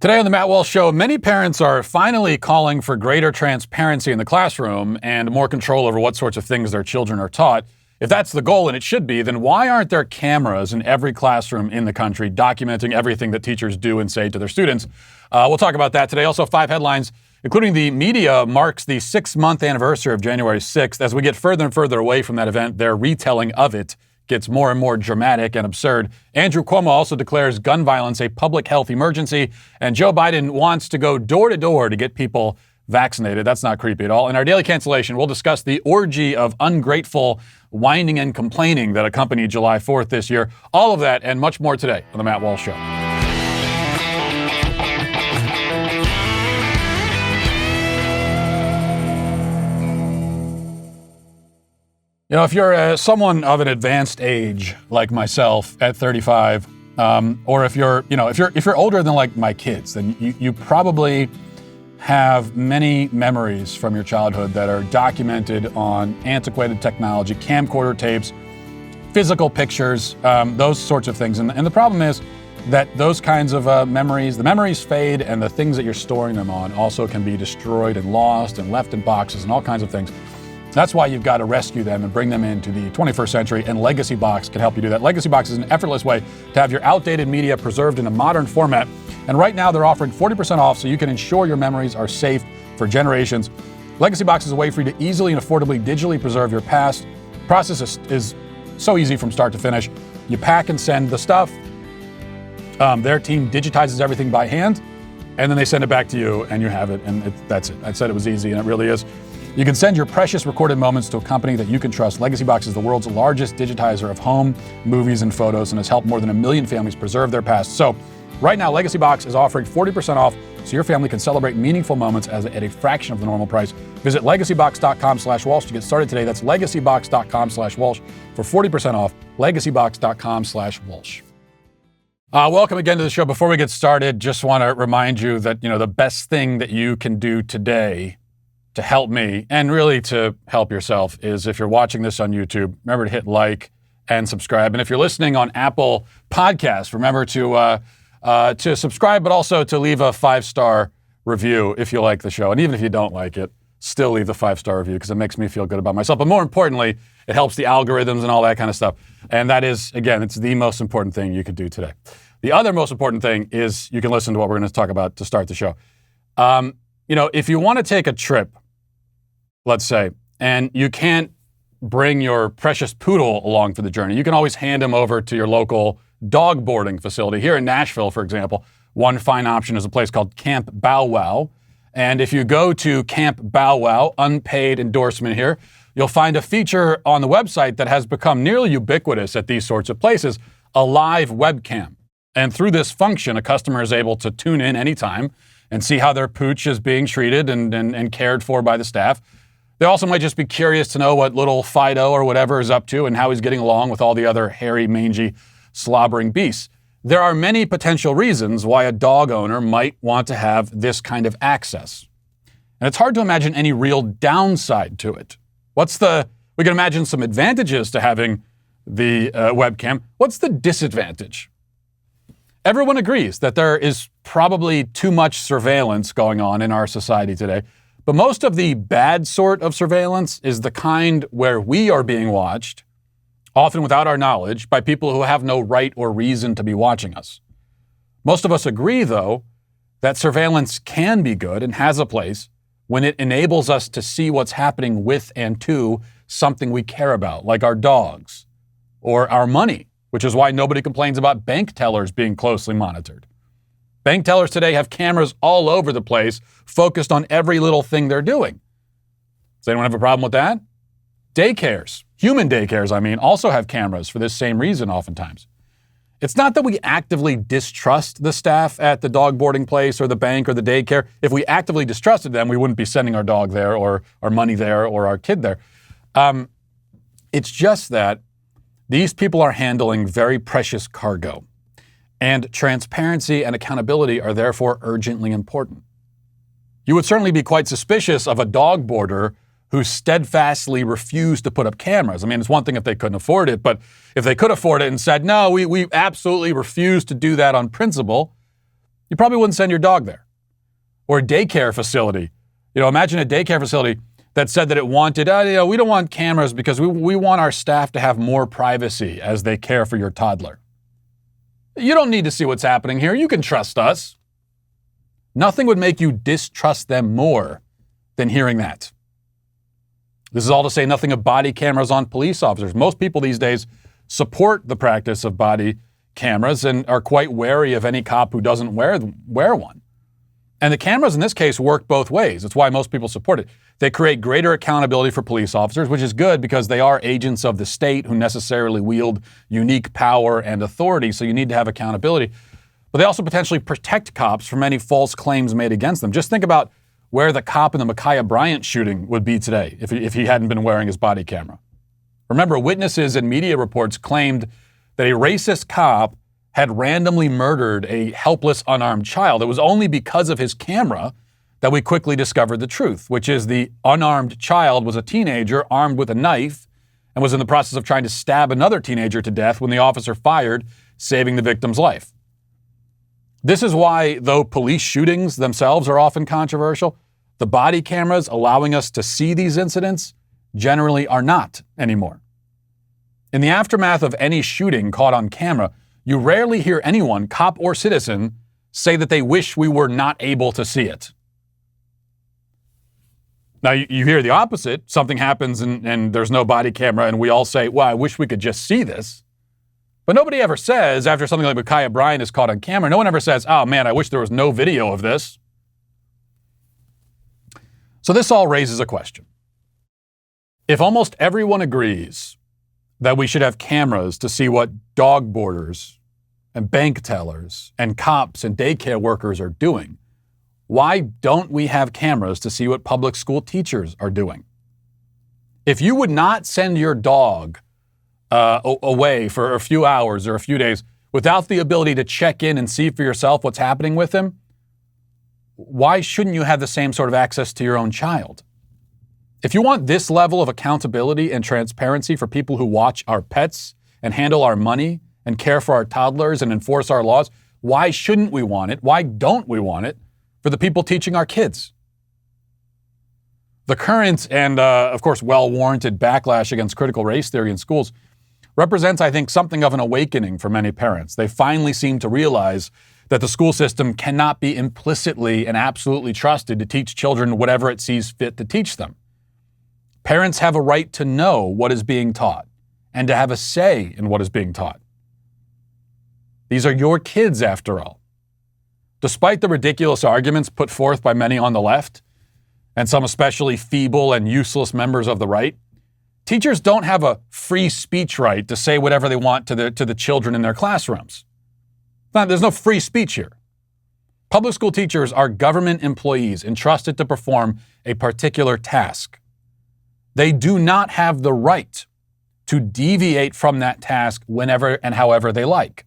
Today on the Matt Walsh Show, many parents are finally calling for greater transparency in the classroom and more control over what sorts of things their children are taught. If that's the goal, and it should be, then why aren't there cameras in every classroom in the country documenting everything that teachers do and say to their students? We'll talk about that today. Also, 5 headlines, including the media marks the 6-month anniversary of January 6th. As we get further and further away from that event, their retelling of it gets more and more dramatic and absurd. Andrew Cuomo also declares gun violence a public health emergency, and Joe Biden wants to go door to door to get people vaccinated. That's not creepy at all. In our Daily Cancellation, we'll discuss the orgy of ungrateful whining and complaining that accompanied July 4th this year. All of that and much more today on the Matt Walsh Show. You know, if you're someone of an advanced age like myself at 35, or if you're older than like my kids, then you probably have many memories from your childhood that are documented on antiquated technology, camcorder tapes, physical pictures, those sorts of things. And the problem is that those kinds of memories, the memories fade, and the things that you're storing them on also can be destroyed and lost and left in boxes and all kinds of things. That's why you've got to rescue them and bring them into the 21st century, and Legacy Box can help you do that. Legacy Box is an effortless way to have your outdated media preserved in a modern format. And right now they're offering 40% off so you can ensure your memories are safe for generations. Legacy Box is a way for you to easily and affordably digitally preserve your past. The process is so easy from start to finish. You pack and send the stuff. Their team digitizes everything by hand, and then they send it back to you, and you have it, and that's it. I said it was easy, and it really is. You can send your precious recorded moments to a company that you can trust. Legacy Box is the world's largest digitizer of home, movies, and photos, and has helped more than 1 million families preserve their past. So right now, Legacy Box is offering 40% off so your family can celebrate meaningful moments at a fraction of the normal price. Visit legacybox.com/Walsh to get started today. That's legacybox.com/Walsh for 40% off. legacybox.com/Walsh. Welcome again to the show. Before we get started, just want to remind you that, the best thing that you can do today to help me and really to help yourself is, if you're watching this on YouTube, remember to hit like and subscribe. And if you're listening on Apple Podcasts, remember to subscribe, but also to leave a 5-star review if you like the show. And even if you don't like it, still leave the 5-star review because it makes me feel good about myself. But more importantly, it helps the algorithms and all that kind of stuff. And that is, again, it's the most important thing you could do today. The other most important thing is you can listen to what we're going to talk about to start the show. If you want to take a trip, let's say, and you can't bring your precious poodle along for the journey, you can always hand him over to your local dog boarding facility. Here in Nashville, for example, one fine option is a place called Camp Bow Wow. And if you go to Camp Bow Wow, unpaid endorsement here, you'll find a feature on the website that has become nearly ubiquitous at these sorts of places, a live webcam. And through this function, a customer is able to tune in anytime and see how their pooch is being treated and cared for by the staff. They also might just be curious to know what little Fido or whatever is up to and how he's getting along with all the other hairy, mangy, slobbering beasts. There are many potential reasons why a dog owner might want to have this kind of access. And it's hard to imagine any real downside to it. We can imagine some advantages to having the webcam. What's the disadvantage? Everyone agrees that there is probably too much surveillance going on in our society today. But most of the bad sort of surveillance is the kind where we are being watched, often without our knowledge, by people who have no right or reason to be watching us. Most of us agree, though, that surveillance can be good and has a place when it enables us to see what's happening with and to something we care about, like our dogs or our money, which is why nobody complains about bank tellers being closely monitored. Bank tellers today have cameras all over the place focused on every little thing they're doing. Does anyone have a problem with that? Daycares, human daycares, also have cameras for this same reason oftentimes. It's not that we actively distrust the staff at the dog boarding place or the bank or the daycare. If we actively distrusted them, we wouldn't be sending our dog there or our money there or our kid there. It's just that these people are handling very precious cargo. And transparency and accountability are therefore urgently important. You would certainly be quite suspicious of a dog boarder who steadfastly refused to put up cameras. It's one thing if they couldn't afford it, but if they could afford it and said, no, we absolutely refuse to do that on principle, You probably wouldn't send your dog there. Or a daycare facility. Imagine a daycare facility that said that it wanted, we don't want cameras because we want our staff to have more privacy as they care for your toddler. You don't need to see what's happening here. You can trust us. Nothing would make you distrust them more than hearing that. This is all to say nothing of body cameras on police officers. Most people these days support the practice of body cameras and are quite wary of any cop who doesn't wear one. And the cameras in this case work both ways. That's why most people support it. They create greater accountability for police officers, which is good because they are agents of the state who necessarily wield unique power and authority, so you need to have accountability. But they also potentially protect cops from any false claims made against them. Just think about where the cop in the Ma'Khia Bryant shooting would be today if he hadn't been wearing his body camera. Remember, witnesses and media reports claimed that a racist cop had randomly murdered a helpless, unarmed child. It was only because of his camera that we quickly discovered the truth, which is the unarmed child was a teenager armed with a knife and was in the process of trying to stab another teenager to death when the officer fired, saving the victim's life. This is why, though police shootings themselves are often controversial, the body cameras allowing us to see these incidents generally are not anymore. In the aftermath of any shooting caught on camera, you rarely hear anyone, cop or citizen, say that they wish we were not able to see it. Now, you hear the opposite. Something happens and there's no body camera, and we all say, well, I wish we could just see this. But nobody ever says, after something like Ma'Khia Bryant is caught on camera, no one ever says, oh man, I wish there was no video of this. So this all raises a question. If almost everyone agrees that we should have cameras to see what dog boarders and bank tellers and cops and daycare workers are doing, why don't we have cameras to see what public school teachers are doing? If you would not send your dog away for a few hours or a few days without the ability to check in and see for yourself what's happening with him, why shouldn't you have the same sort of access to your own child? If you want this level of accountability and transparency for people who watch our pets and handle our money and care for our toddlers and enforce our laws, why shouldn't we want it? Why don't we want it for the people teaching our kids? The current and, of course, well-warranted backlash against critical race theory in schools represents, I think, something of an awakening for many parents. They finally seem to realize that the school system cannot be implicitly and absolutely trusted to teach children whatever it sees fit to teach them. Parents have a right to know what is being taught and to have a say in what is being taught. These are your kids, after all. Despite the ridiculous arguments put forth by many on the left, and some especially feeble and useless members of the right, teachers don't have a free speech right to say whatever they want to the children in their classrooms. There's no free speech here. Public school teachers are government employees entrusted to perform a particular task. They do not have the right to deviate from that task whenever and however they like.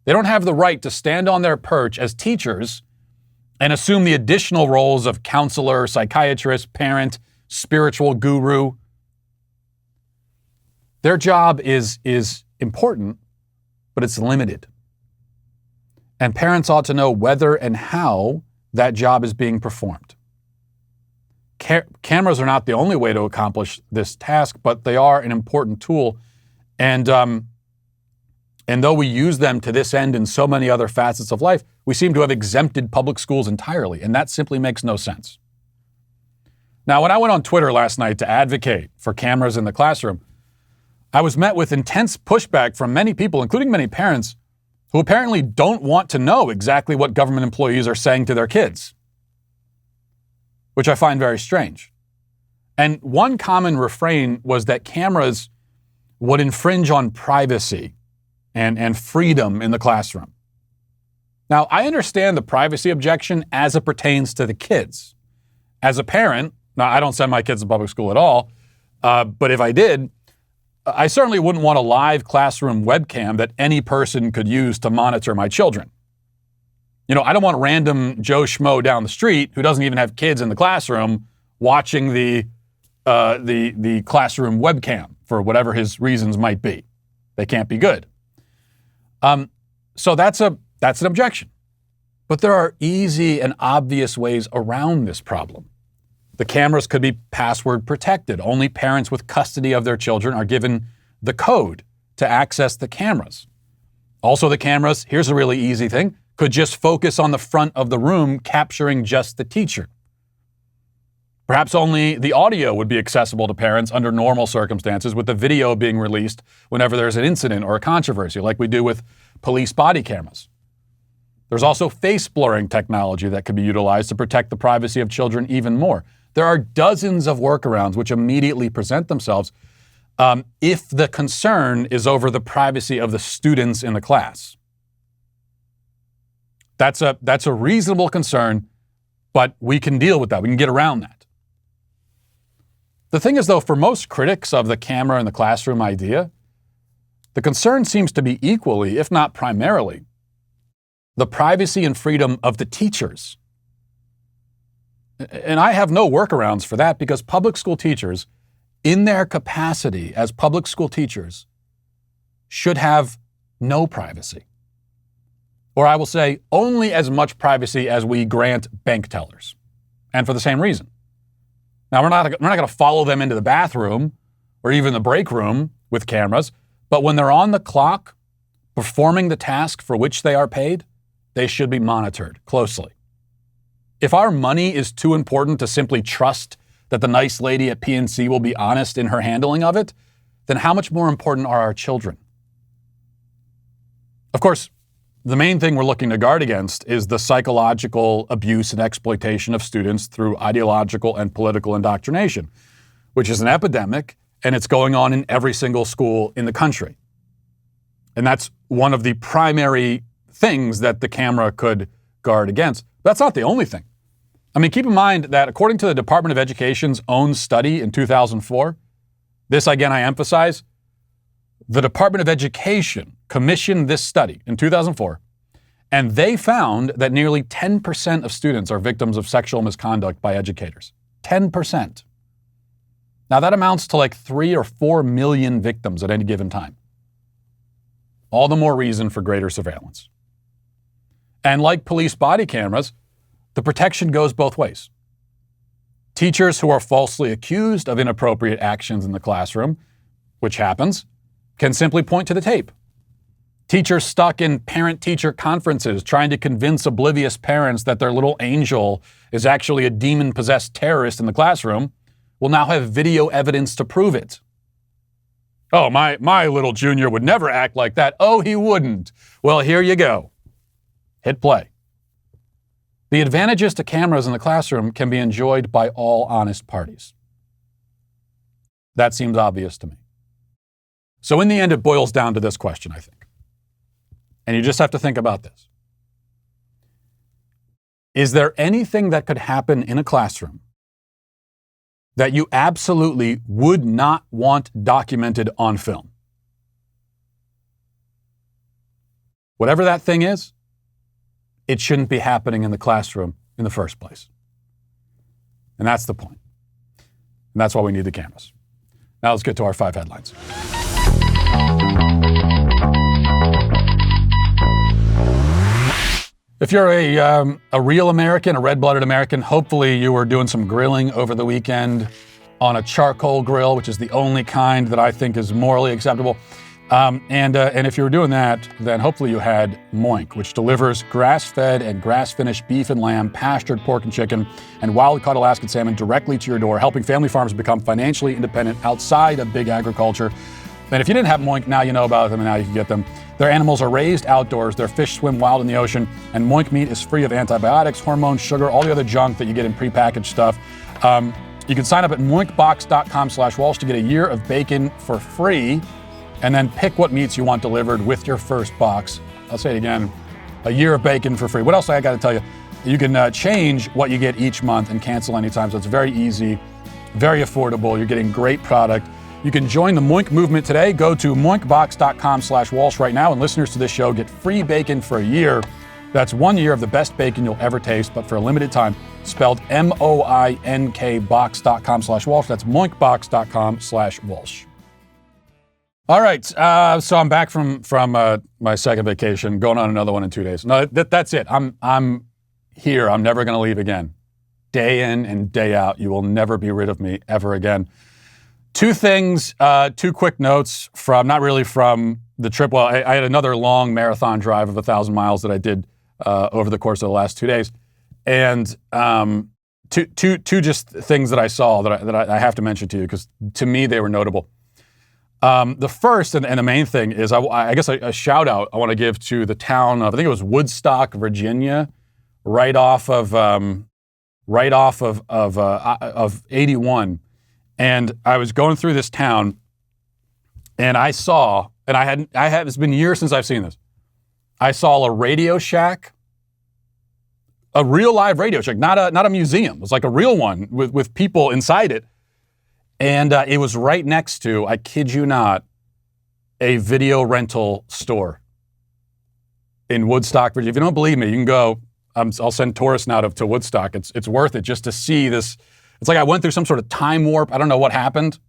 They don't have the right to stand on their perch as teachers and assume the additional roles of counselor, psychiatrist, parent, spiritual guru. Their job is important, but it's limited. And parents ought to know whether and how that job is being performed. Cameras are not the only way to accomplish this task, but they are an important tool. And though we use them to this end in so many other facets of life, we seem to have exempted public schools entirely, and that simply makes no sense. Now, when I went on Twitter last night to advocate for cameras in the classroom, I was met with intense pushback from many people, including many parents, who apparently don't want to know exactly what government employees are saying to their kids, which I find very strange. And one common refrain was that cameras would infringe on privacy and freedom in the classroom. Now, I understand the privacy objection as it pertains to the kids. As a parent, now I don't send my kids to public school at all, but if I did, I certainly wouldn't want a live classroom webcam that any person could use to monitor my children. I don't want random Joe Schmo down the street who doesn't even have kids in the classroom watching the classroom webcam for whatever his reasons might be. They can't be good. So that's an objection. But there are easy and obvious ways around this problem. The cameras could be password protected. Only parents with custody of their children are given the code to access the cameras. Also, the cameras, here's a really easy thing, could just focus on the front of the room, capturing just the teacher. Perhaps only the audio would be accessible to parents under normal circumstances, with the video being released whenever there's an incident or a controversy, like we do with police body cameras. There's also face blurring technology that could be utilized to protect the privacy of children even more. There are dozens of workarounds which immediately present themselves if the concern is over the privacy of the students in the class. That's a reasonable concern, but we can deal with that. We can get around that. The thing is, though, for most critics of the camera in the classroom idea, the concern seems to be equally, if not primarily, the privacy and freedom of the teachers. And I have no workarounds for that, because public school teachers, in their capacity as public school teachers, should have no privacy. Or I will say, only as much privacy as we grant bank tellers. And for the same reason. Now, we're not going to follow them into the bathroom or even the break room with cameras, but when they're on the clock, performing the task for which they are paid, they should be monitored closely. If our money is too important to simply trust that the nice lady at PNC will be honest in her handling of it, then how much more important are our children? Of course, the main thing we're looking to guard against is the psychological abuse and exploitation of students through ideological and political indoctrination, which is an epidemic, and it's going on in every single school in the country. And that's one of the primary things that the camera could guard against. But that's not the only thing. I mean, keep in mind that according to the Department of Education's own study in 2004, this again I emphasize, the Department of Education commissioned this study in 2004, and they found that nearly 10% of students are victims of sexual misconduct by educators. 10%. Now that amounts to like 3 or 4 million victims at any given time. All the more reason for greater surveillance. And like police body cameras, the protection goes both ways. Teachers who are falsely accused of inappropriate actions in the classroom, which happens, can simply point to the tape. Teachers stuck in parent-teacher conferences trying to convince oblivious parents that their little angel is actually a demon-possessed terrorist in the classroom will now have video evidence to prove it. Oh, my little junior would never act like that. Oh, he wouldn't. Well, here you go. Hit play. The advantages to cameras in the classroom can be enjoyed by all honest parties. That seems obvious to me. So in the end, it boils down to this question, I think. And you just have to think about this. Is there anything that could happen in a classroom that you absolutely would not want documented on film? Whatever that thing is, it shouldn't be happening in the classroom in the first place. And that's the point. And that's why we need the cameras. Now let's get to our 5 headlines. If you're a real American, a red-blooded American, hopefully you were doing some grilling over the weekend on a charcoal grill, which is the only kind that I think is morally acceptable. And if you were doing that, then hopefully you had Moink, which delivers grass-fed and grass-finished beef and lamb, pastured pork and chicken, and wild-caught Alaskan salmon directly to your door, helping family farmers become financially independent outside of big agriculture. And if you didn't have Moink, now you know about them and now you can get them. Their animals are raised outdoors, their fish swim wild in the ocean, and Moink meat is free of antibiotics, hormones, sugar, all the other junk that you get in prepackaged stuff. You can sign up at moinkbox.com/Walsh to get a year of bacon for free, and then pick what meats you want delivered with your first box. I'll say it again, a year of bacon for free. What else I got to tell you? You can change what you get each month and cancel anytime, so it's very easy, very affordable. You're getting great product. You can join the Moink movement today. Go to moinkbox.com/Walsh right now, and listeners to this show get free bacon for a year. That's 1 year of the best bacon you'll ever taste, but for a limited time. Spelled MOINK box.com/Walsh. That's moinkbox.com/Walsh. All right. So I'm back from my second vacation, going on another one in 2 days. No, that's it. I'm here. I'm never going to leave again. Day in and day out. You will never be rid of me ever again. Two things, two quick notes not really from the trip. Well, I had another long marathon drive of 1,000 miles that I did over the course of the last 2 days. And two just things that I saw that I have to mention to you because to me they were notable. The first and the main thing is I guess a shout out I want to give to the town of, I think it was Woodstock, Virginia, right off of 81. And I was going through this town and I saw, and it's been years since I've seen this. I saw a Radio Shack, a real live Radio Shack, not a museum. It was like a real one with people inside it. And it was right next to, I kid you not, a video rental store in Woodstock, Virginia. If you don't believe me, you can go. I'll send tourists now to Woodstock. It's worth it just to see this. It's like I went through some sort of time warp. I don't know what happened.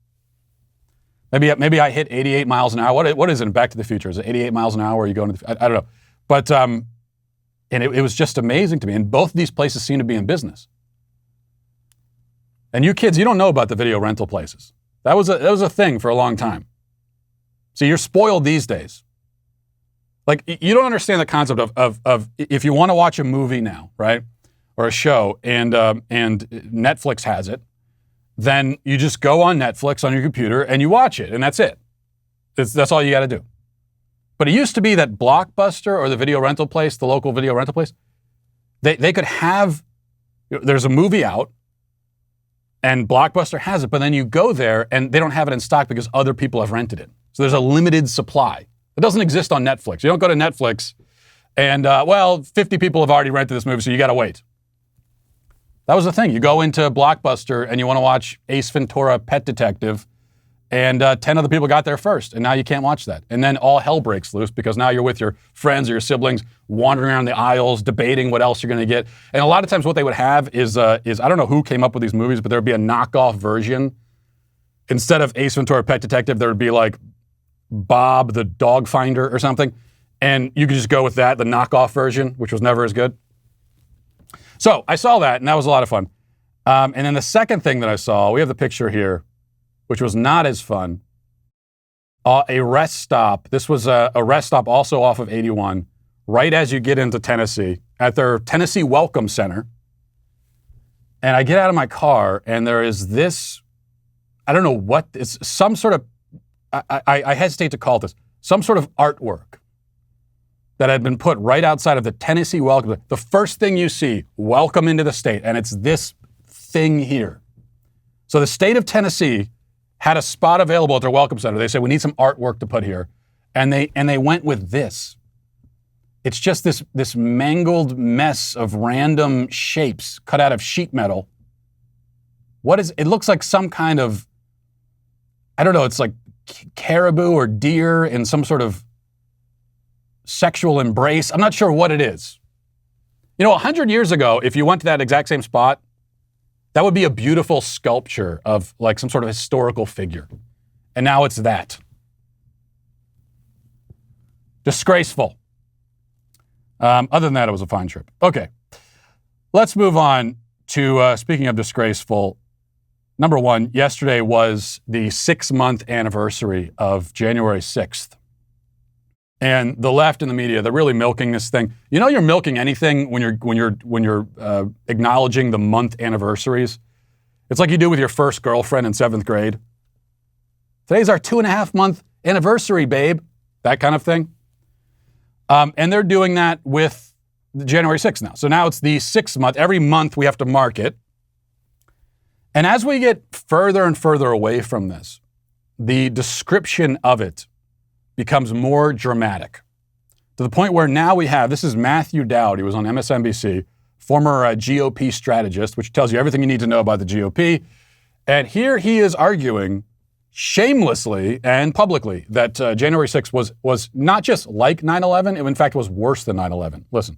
Maybe I hit 88 miles an hour. What is it in Back to the Future? Is it 88 miles an hour? Are you going to I don't know. But and it was just amazing to me. And both of these places seem to be in business. And you kids, you don't know about the video rental places. That was a thing for a long time. So you're spoiled these days. Like, you don't understand the concept of if you want to watch a movie now, right? Or a show, and Netflix has it, then you just go on Netflix on your computer and you watch it, and that's it. That's all you got to do. But it used to be that Blockbuster or the video rental place, the local video rental place, they could have, there's a movie out, and Blockbuster has it, but then you go there and they don't have it in stock because other people have rented it. So there's a limited supply. It doesn't exist on Netflix. You don't go to Netflix and, 50 people have already rented this movie, so you got to wait. That was the thing. You go into Blockbuster and you want to watch Ace Ventura: Pet Detective, and 10 other people got there first, and now you can't watch that. And then all hell breaks loose because now you're with your friends or your siblings wandering around the aisles, debating what else you're going to get. And a lot of times what they would have is I don't know who came up with these movies, but there would be a knockoff version. Instead of Ace Ventura: Pet Detective, there would be like Bob the Dog Finder or something. And you could just go with that, the knockoff version, which was never as good. So I saw that, and that was a lot of fun. And then the second thing that I saw, we have the picture here, which was not as fun. A rest stop. This was a rest stop also off of 81, right as you get into Tennessee, at their Tennessee Welcome Center. And I get out of my car, and there is this, I don't know what, it's some sort of, I hesitate to call it this, some sort of artwork that had been put right outside of the Tennessee Welcome. The first thing you see, welcome into the state, and it's this thing here. So the state of Tennessee had a spot available at their Welcome Center. They said, we need some artwork to put here. And they went with this. It's just this mangled mess of random shapes cut out of sheet metal. It looks like some kind of, I don't know, it's like caribou or deer in some sort of sexual embrace. I'm not sure what it is. 100 years ago, if you went to that exact same spot, that would be a beautiful sculpture of like some sort of historical figure. And now it's that. Disgraceful. Other than that, it was a fine trip. Okay. Let's move on to, speaking of disgraceful, number one, yesterday was the 6-month anniversary of January 6th. And the left and the media, they're really milking this thing. You're milking anything when you're acknowledging the month anniversaries. It's like you do with your first girlfriend in 7th grade. Today's our 2.5-month anniversary, babe. That kind of thing. And they're doing that with January 6th now. So now it's the 6th month. Every month we have to mark it. And as we get further and further away from this, the description of it becomes more dramatic to the point where now this is Matthew Dowd. He was on MSNBC, former GOP strategist, which tells you everything you need to know about the GOP. And here he is arguing shamelessly and publicly that January 6th was not just like 9/11, it in fact was worse than 9/11. Listen.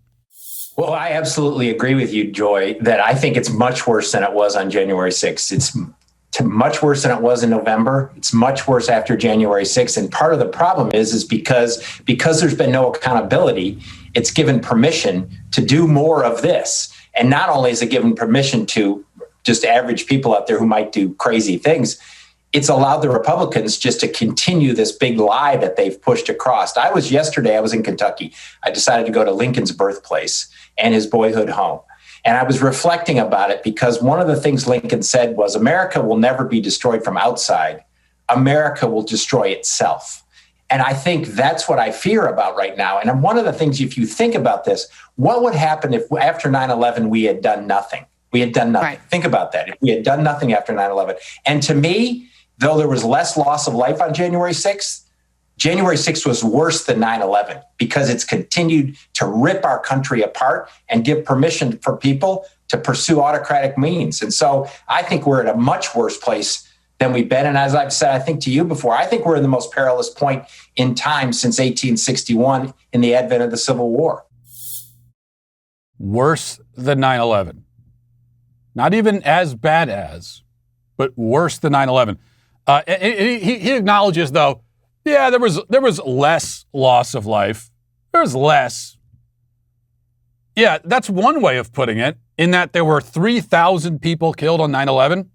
Well, I absolutely agree with you, Joy, that I think it's much worse than it was on January 6th. It's much worse than it was in November. It's much worse after January 6th. And part of the problem is because there's been no accountability, it's given permission to do more of this. And not only is it given permission to just average people out there who might do crazy things, it's allowed the Republicans just to continue this big lie that they've pushed across. Yesterday, I was in Kentucky. I decided to go to Lincoln's birthplace and his boyhood home. And I was reflecting about it because one of the things Lincoln said was, America will never be destroyed from outside. America will destroy itself. And I think that's what I fear about right now. And one of the things, if you think about this, what would happen if after 9/11 we had done nothing? We had done nothing. Right. Think about that. If we had done nothing after 9/11. And to me, though there was less loss of life on January 6th, January 6th was worse than 9/11 because it's continued to rip our country apart and give permission for people to pursue autocratic means. And so I think we're at a much worse place than we've been. And as I've said, I think to you before, I think we're in the most perilous point in time since 1861 in the advent of the Civil War. Worse than 9/11. Not even as bad as, but worse than 9/11. He acknowledges, though, yeah, there was less loss of life. There was less. Yeah, that's one way of putting it, in that there were 3,000 people killed on 9/11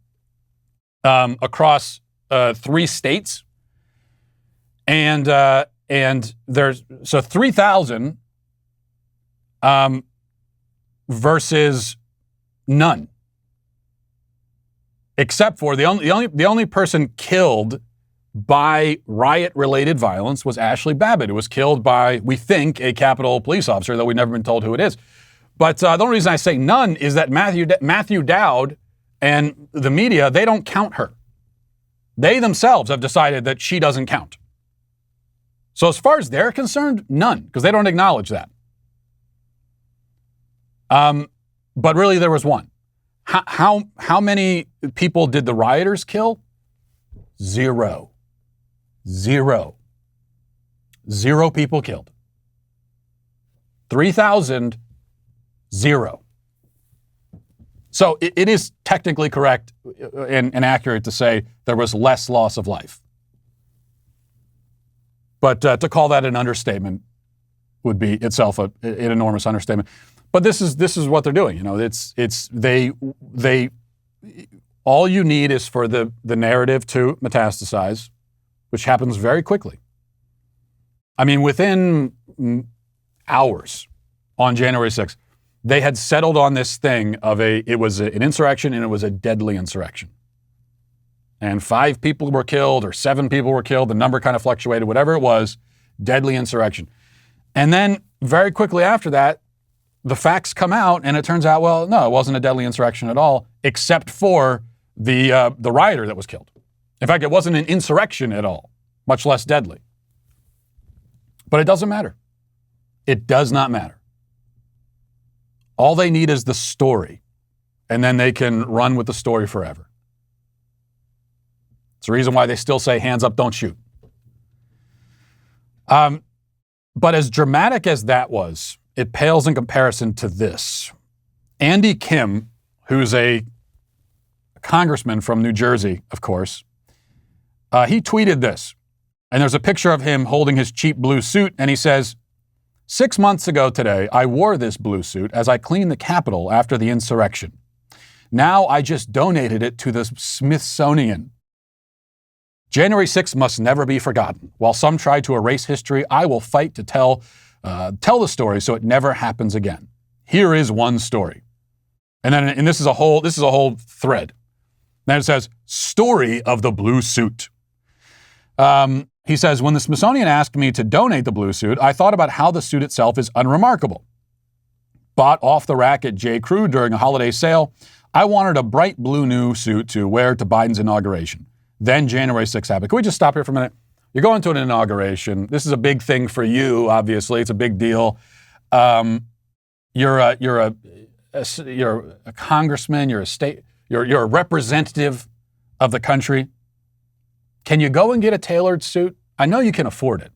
across 3 states. And there's, so 3,000 versus none. Except for the only person killed by riot-related violence was Ashley Babbitt, who was killed by, we think, a Capitol police officer, though we've never been told who it is. But the only reason I say none is that Matthew Dowd and the media, they don't count her. They themselves have decided that she doesn't count. So as far as they're concerned, none, because they don't acknowledge that. But really, there was one. How many people did the rioters kill? Zero. Zero people killed. 3,000, 0. So it is technically correct and accurate to say there was less loss of life. But to call that an understatement would be itself an enormous understatement. But this is what they're doing. You know, they all you need is for the narrative to metastasize, which happens very quickly. I mean, within hours on January 6th, they had settled on this thing of it was an insurrection, and it was a deadly insurrection. And 5 people were killed or 7 people were killed. The number kind of fluctuated, whatever it was, deadly insurrection. And then very quickly after that, the facts come out, and it turns out, well, no, it wasn't a deadly insurrection at all, except for the rioter that was killed. In fact, it wasn't an insurrection at all, much less deadly. But it doesn't matter. It does not matter. All they need is the story, and then they can run with the story forever. It's the reason why they still say, hands up, don't shoot. But as dramatic as that was, it pales in comparison to this. Andy Kim, who's a congressman from New Jersey, of course, he tweeted this. And there's a picture of him holding his cheap blue suit, and he says, 6 months ago today, I wore this blue suit as I cleaned the Capitol after the insurrection. Now I just donated it to the Smithsonian. January 6th must never be forgotten. While some try to erase history, I will fight to tell the story so it never happens again. Here is one story. And this is a whole thread. Then it says, story of the blue suit. He says, when the Smithsonian asked me to donate the blue suit, I thought about how the suit itself is unremarkable. Bought off the rack at J. Crew during a holiday sale, I wanted a bright blue new suit to wear to Biden's inauguration. Then January 6th happened. Can we just stop here for a minute? You're going to an inauguration. This is a big thing for you, obviously. It's a big deal. You're a congressman. You're a representative of the country. Can you go and get a tailored suit? I know you can afford it.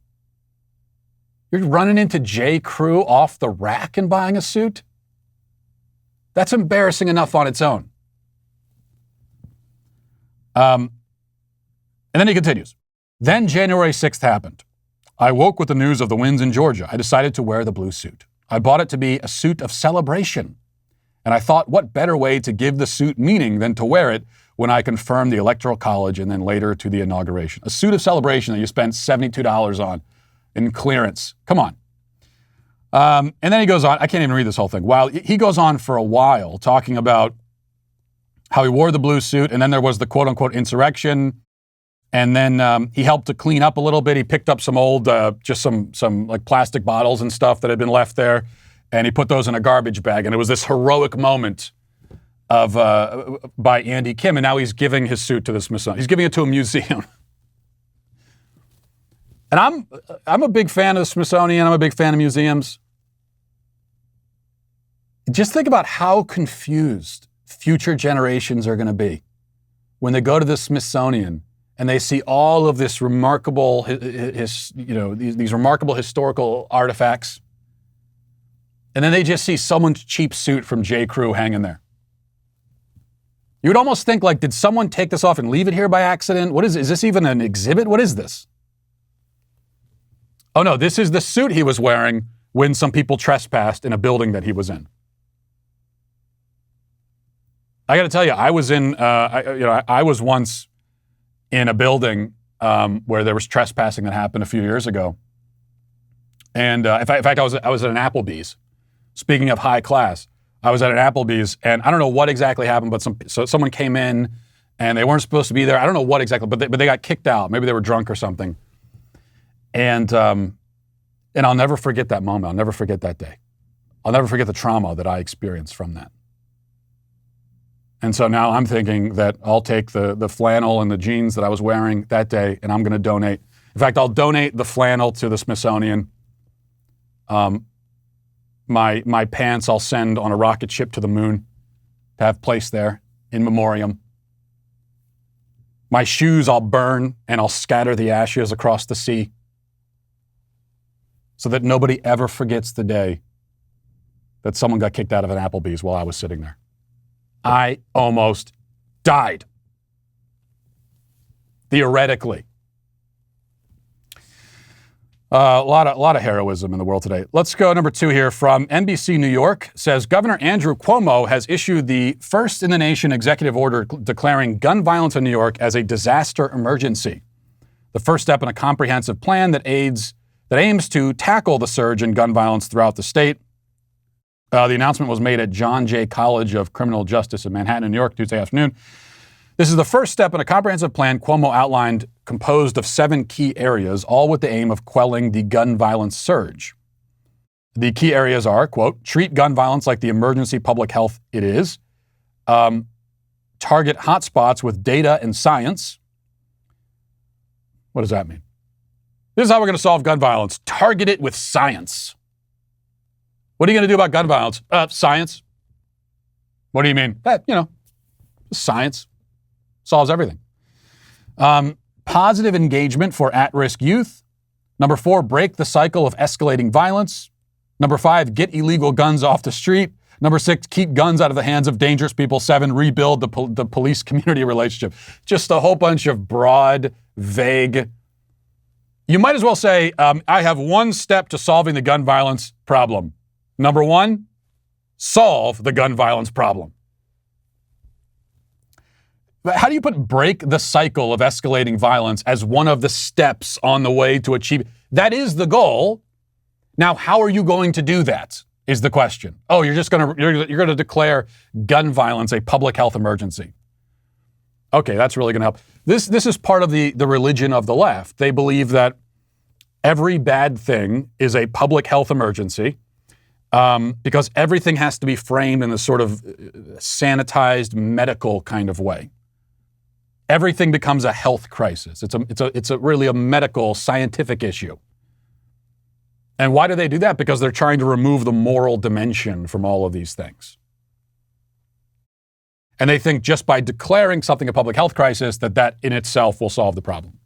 You're running into J. Crew off the rack and buying a suit? That's embarrassing enough on its own. And then he continues. Then January 6th happened. I woke with the news of the Whines in Georgia. I decided to wear the blue suit. I bought it to be a suit of celebration. And I thought, what better way to give the suit meaning than to wear it when I confirmed the Electoral College and then later to the inauguration. A suit of celebration that you spent $72 on in clearance. Come on. And then he goes on. I can't even read this whole thing. While he goes on for a while talking about how he wore the blue suit, and then there was the quote-unquote insurrection, and then he helped to clean up a little bit. He picked up some old, just some like plastic bottles and stuff that had been left there, and he put those in a garbage bag. And it was this heroic moment of by Andy Kim, and now he's giving his suit to the Smithsonian. He's giving it to a museum. And I'm a big fan of the Smithsonian. I'm a big fan of museums. Just think about how confused future generations are going to be when they go to the Smithsonian and they see all of this remarkable, these remarkable historical artifacts, and then they just see someone's cheap suit from J. Crew hanging there. You would almost think, like, did someone take this off and leave it here by accident? What is this even an exhibit? What is this? Oh no, this is the suit he was wearing when some people trespassed in a building that he was in. I got to tell you, I was once in a building where there was trespassing that happened a few years ago, and in fact, I was at an Applebee's. Speaking of high class, I was at an Applebee's, and I don't know what exactly happened, but someone came in, and they weren't supposed to be there. I don't know what exactly, but they got kicked out. Maybe they were drunk or something, and I'll never forget that moment. I'll never forget that day. I'll never forget the trauma that I experienced from that. And so now I'm thinking that I'll take the flannel and the jeans that I was wearing that day, and I'm going to donate. In fact, I'll donate the flannel to the Smithsonian. My pants I'll send on a rocket ship to the moon to have placed there in memoriam. My shoes I'll burn, and I'll scatter the ashes across the sea so that nobody ever forgets the day that someone got kicked out of an Applebee's while I was sitting there. I almost died. Theoretically. A lot of heroism in the world today. Let's go number 2 here from NBC New York. Says Governor Andrew Cuomo has issued the first in the nation executive order declaring gun violence in New York as a disaster emergency. The first step in a comprehensive plan that aims to tackle the surge in gun violence throughout the state. The announcement was made at John Jay College of Criminal Justice in Manhattan, New York, Tuesday afternoon. This is the first step in a comprehensive plan Cuomo outlined composed of 7 key areas, all with the aim of quelling the gun violence surge. The key areas are, quote, treat gun violence like the emergency public health it is, target hotspots with data and science. What does that mean? This is how we're going to solve gun violence. Target it with science. What are you going to do about gun violence? Science. What do you mean? Science solves everything. Positive engagement for at-risk youth. Number 4, break the cycle of escalating violence. Number 5, get illegal guns off the street. Number 6, keep guns out of the hands of dangerous people. 7, rebuild the police-community relationship. Just a whole bunch of broad, vague. You might as well say, I have one step to solving the gun violence problem. Number 1, solve the gun violence problem. How do you put break the cycle of escalating violence as one of the steps on the way to achieve? That is the goal. Now, how are you going to do that is the question. Oh, you're going to declare gun violence a public health emergency. Okay, that's really going to help. This is part of the religion of the left. They believe that every bad thing is a public health emergency. Because everything has to be framed in a sort of sanitized medical kind of way. Everything becomes a health crisis. It's really a medical, scientific issue. And why do they do that? Because they're trying to remove the moral dimension from all of these things. And they think just by declaring something a public health crisis, that in itself will solve the problem.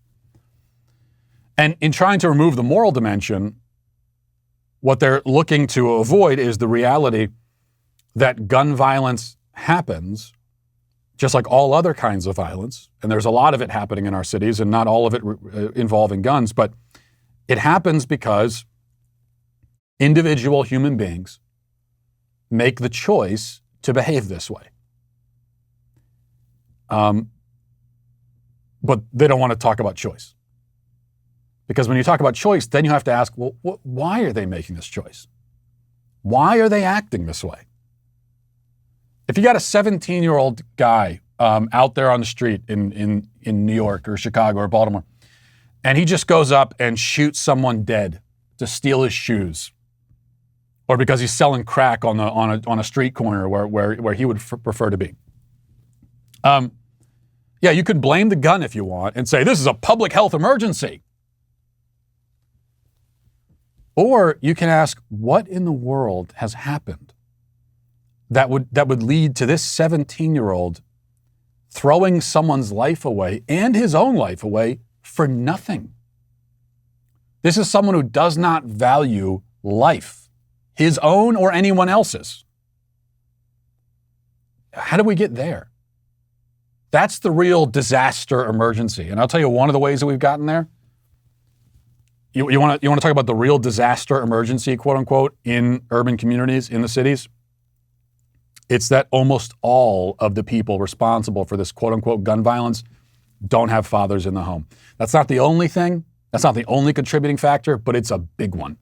And in trying to remove the moral dimension, what they're looking to avoid is the reality that gun violence happens just like all other kinds of violence, and there's a lot of it happening in our cities and not all of it involving guns, but it happens because individual human beings make the choice to behave this way. But they don't want to talk about choice. Because when you talk about choice, then you have to ask, well, why are they making this choice? Why are they acting this way? If you got a 17-year-old guy out there on the street in New York or Chicago or Baltimore, and he just goes up and shoots someone dead to steal his shoes, or because he's selling crack on a street corner where he would prefer to be. Yeah, you could blame the gun if you want and say, this is a public health emergency. Or you can ask, what in the world has happened that would lead to this 17-year-old throwing someone's life away and his own life away for nothing? This is someone who does not value life, his own or anyone else's. How do we get there? That's the real disaster emergency. And I'll tell you one of the ways that we've gotten there. You want to talk about the real disaster emergency, quote unquote, in urban communities, in the cities? It's that almost all of the people responsible for this, quote unquote, gun violence don't have fathers in the home. That's not the only thing. That's not the only contributing factor, but it's a big one.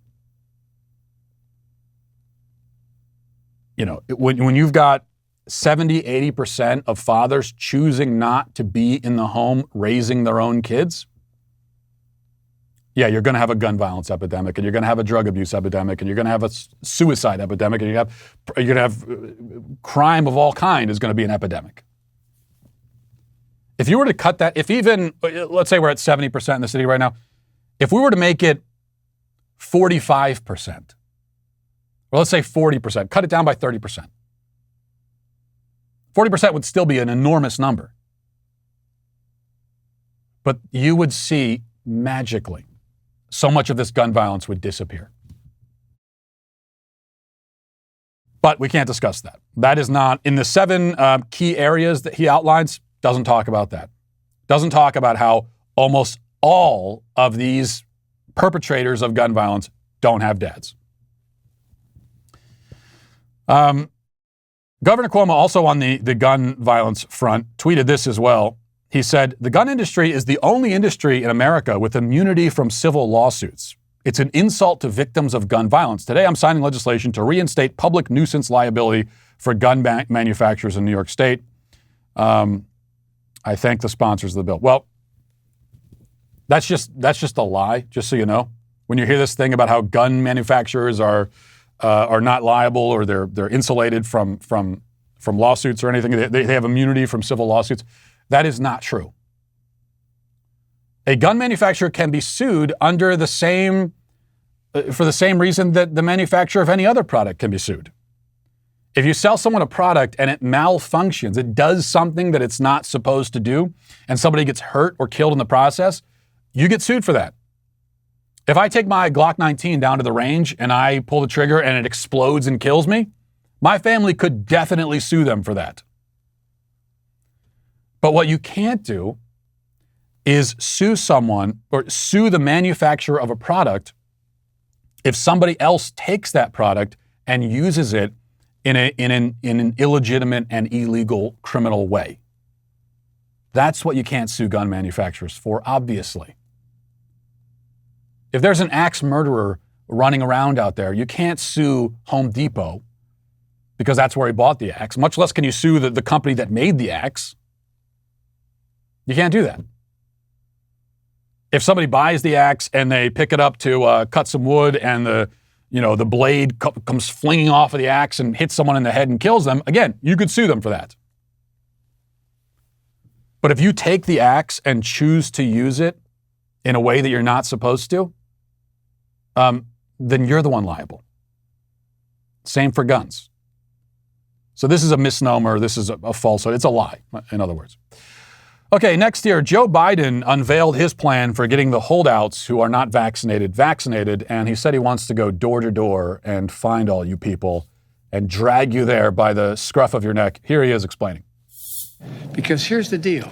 You know, when you've got 70, 80% of fathers choosing not to be in the home raising their own kids, yeah, you're going to have a gun violence epidemic, and you're going to have a drug abuse epidemic, and you're going to have a suicide epidemic, and you're going to have crime of all kind is going to be an epidemic. If you were to cut that, if even, let's say we're at 70% in the city right now, if we were to make it 45%, or let's say 40%, cut it down by 30%. 40% would still be an enormous number. But you would see magically so much of this gun violence would disappear. But we can't discuss that. That is not, in the 7 key areas that he outlines, doesn't talk about that. Doesn't talk about how almost all of these perpetrators of gun violence don't have dads. Governor Cuomo, also on the gun violence front, tweeted this as well. He said, the gun industry is the only industry in America with immunity from civil lawsuits. It's an insult to victims of gun violence. Today, I'm signing legislation to reinstate public nuisance liability for gun manufacturers in New York State. I thank the sponsors of the bill. Well, that's just a lie, just so you know. When you hear this thing about how gun manufacturers are not liable, or they're insulated from lawsuits or anything, they have immunity from civil lawsuits, that is not true. A gun manufacturer can be sued under the same, for the same reason that the manufacturer of any other product can be sued. If you sell someone a product and it malfunctions, it does something that it's not supposed to do, and somebody gets hurt or killed in the process, you get sued for that. If I take my Glock 19 down to the range and I pull the trigger and it explodes and kills me, my family could definitely sue them for that. But what you can't do is sue someone or sue the manufacturer of a product if somebody else takes that product and uses it in an illegitimate and illegal criminal way. That's what you can't sue gun manufacturers for, obviously. If there's an axe murderer running around out there, you can't sue Home Depot because that's where he bought the axe. Much less can you sue the company that made the axe. You can't do that. If somebody buys the axe and they pick it up to cut some wood, and the blade comes flinging off of the axe and hits someone in the head and kills them, again, you could sue them for that. But if you take the axe and choose to use it in a way that you're not supposed to, then you're the one liable. Same for guns. So this is a misnomer. This is a falsehood. It's a lie, in other words. Okay, next here, Joe Biden unveiled his plan for getting the holdouts who are not vaccinated, and he said he wants to go door to door and find all you people and drag you there by the scruff of your neck. Here he is explaining. Because here's the deal.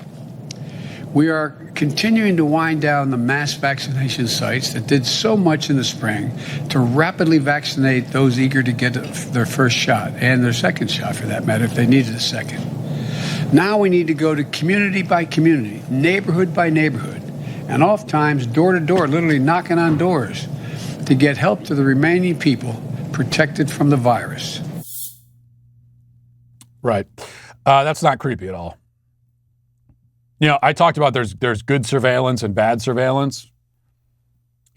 We are continuing to wind down the mass vaccination sites that did so much in the spring to rapidly vaccinate those eager to get their first shot and their second shot, for that matter, if they needed a second. Now we need to go to community by community, neighborhood by neighborhood, and oftentimes door to door, literally knocking on doors to get help to the remaining people protected from the virus. Right. That's not creepy at all. You know, I talked about there's good surveillance and bad surveillance.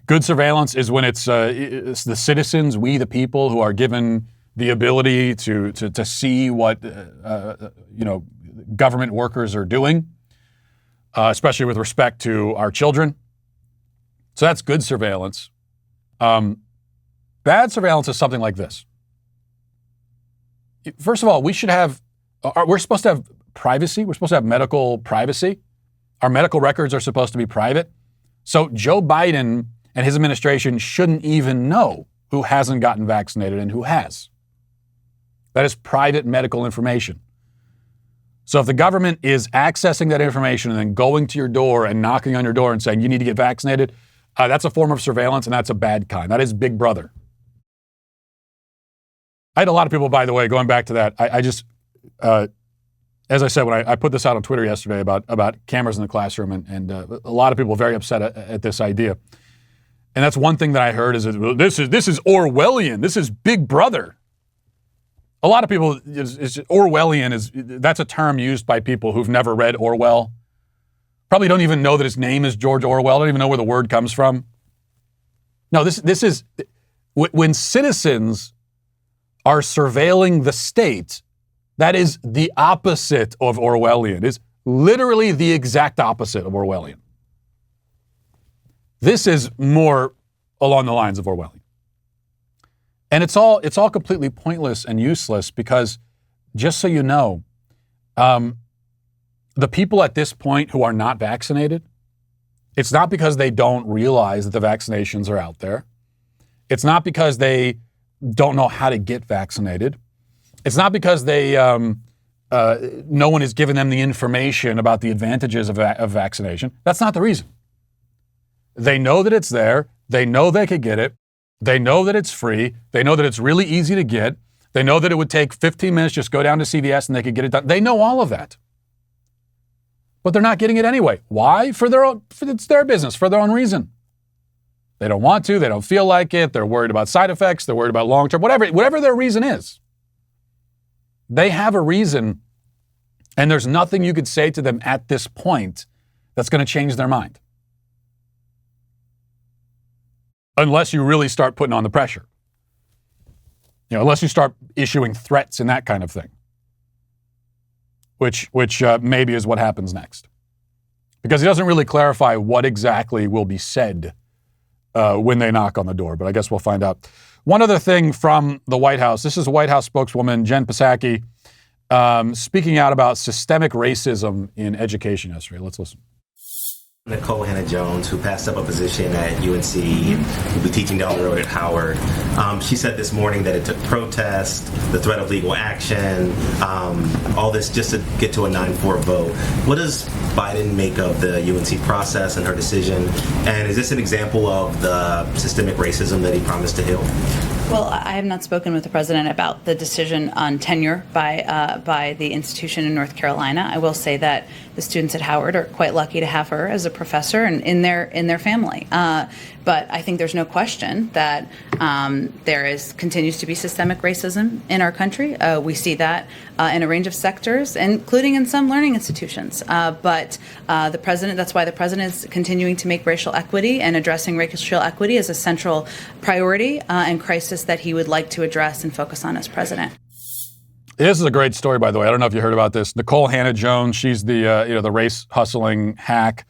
Good surveillance is when it's the citizens, we the people, who are given the ability to see what government workers are doing, especially with respect to our children. So that's good surveillance. Bad surveillance is something like this. First of all, we're supposed to have privacy. We're supposed to have medical privacy. Our medical records are supposed to be private. So Joe Biden and his administration shouldn't even know who hasn't gotten vaccinated and who has. That is private medical information. So if the government is accessing that information and then going to your door and knocking on your door and saying you need to get vaccinated, that's a form of surveillance, and that's a bad kind. That is Big Brother. I had a lot of people, by the way, going back to that. I just, as I said, when I put this out on Twitter yesterday about cameras in the classroom, and a lot of people were very upset at this idea. And that's one thing that I heard is this is Orwellian. This is Big Brother. A lot of people, Orwellian that's a term used by people who've never read Orwell. Probably don't even know that his name is George Orwell. Don't even know where the word comes from. No, this is when citizens are surveilling the state. That is the opposite of Orwellian. It's literally the exact opposite of Orwellian. This is more along the lines of Orwellian. And it's all completely pointless and useless because, just so you know, the people at this point who are not vaccinated, it's not because they don't realize that the vaccinations are out there. It's not because they don't know how to get vaccinated. It's not because no one has given them the information about the advantages of vaccination. That's not the reason. They know that it's there. They know they could get it. They know that it's free. They know that it's really easy to get. They know that it would take 15 minutes, just go down to CVS and they could get it done. They know all of that. But they're not getting it anyway. Why? It's their business, for their own reason. They don't want to. They don't feel like it. They're worried about side effects. They're worried about long-term, whatever their reason is. They have a reason, and there's nothing you could say to them at this point that's going to change their mind. Unless you really start putting on the pressure. Unless you start issuing threats and that kind of thing. Which maybe is what happens next. Because he doesn't really clarify what exactly will be said when they knock on the door, but I guess we'll find out. One other thing from the White House. This is White House spokeswoman Jen Psaki speaking out about systemic racism in education yesterday. Let's listen. Nikole Hannah-Jones, who passed up a position at UNC, will be teaching down the road at Howard. She said this morning that it took protest, the threat of legal action, all this just to get to a 9-4 vote. What does Biden make of the UNC process and her decision? And is this an example of the systemic racism that he promised to heal? Well, I have not spoken with the president about the decision on tenure by the institution in North Carolina. I will say that the students at Howard are quite lucky to have her as a professor and in their family. But I think there's no question that there continues to be systemic racism in our country. We see that in a range of sectors, including in some learning institutions. But the president, that's why the president is continuing to make racial equity and addressing racial equity as a central priority and crisis that he would like to address and focus on as president. This is a great story, by the way. I don't know if you heard about this. Nikole Hannah-Jones, she's the race hustling hack,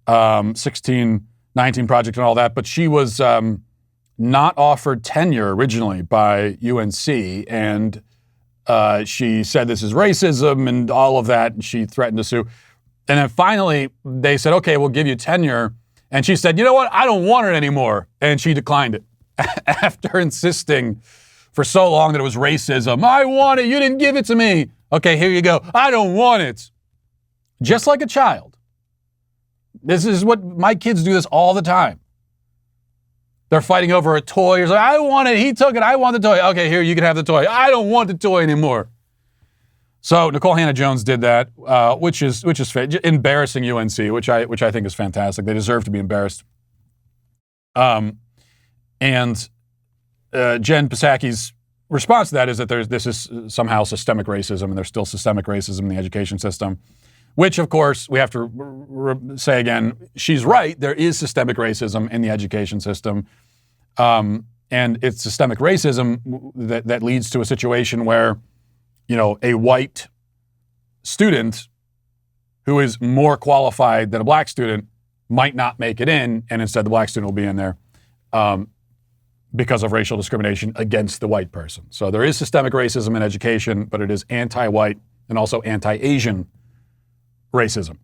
1619 Project and all that, but she was not offered tenure originally by UNC, and she said this is racism and all of that, and she threatened to sue. And then finally, they said, okay, we'll give you tenure. And she said, you know what? I don't want it anymore. And she declined it after insisting for so long that it was racism. I want it. You didn't give it to me. Okay, here you go. I don't want it. just like a child. This is what my kids do this all the time. They're fighting over a toy. It's like, I want it. He took it. I want the toy. Okay, here, you can have the toy. I don't want the toy anymore. So Nikole Hannah-Jones did that, which is embarrassing UNC, which I think is fantastic. They deserve to be embarrassed. And Jen Psaki's response to that is that this is somehow systemic racism, and there's still systemic racism in the education system, which, of course, we have to say again, she's right. There is systemic racism in the education system. And it's systemic racism that leads to a situation where, a white student who is more qualified than a black student might not make it in, and instead the black student will be in there because of racial discrimination against the white person. So there is systemic racism in education, but it is anti-white and also anti-Asian racism.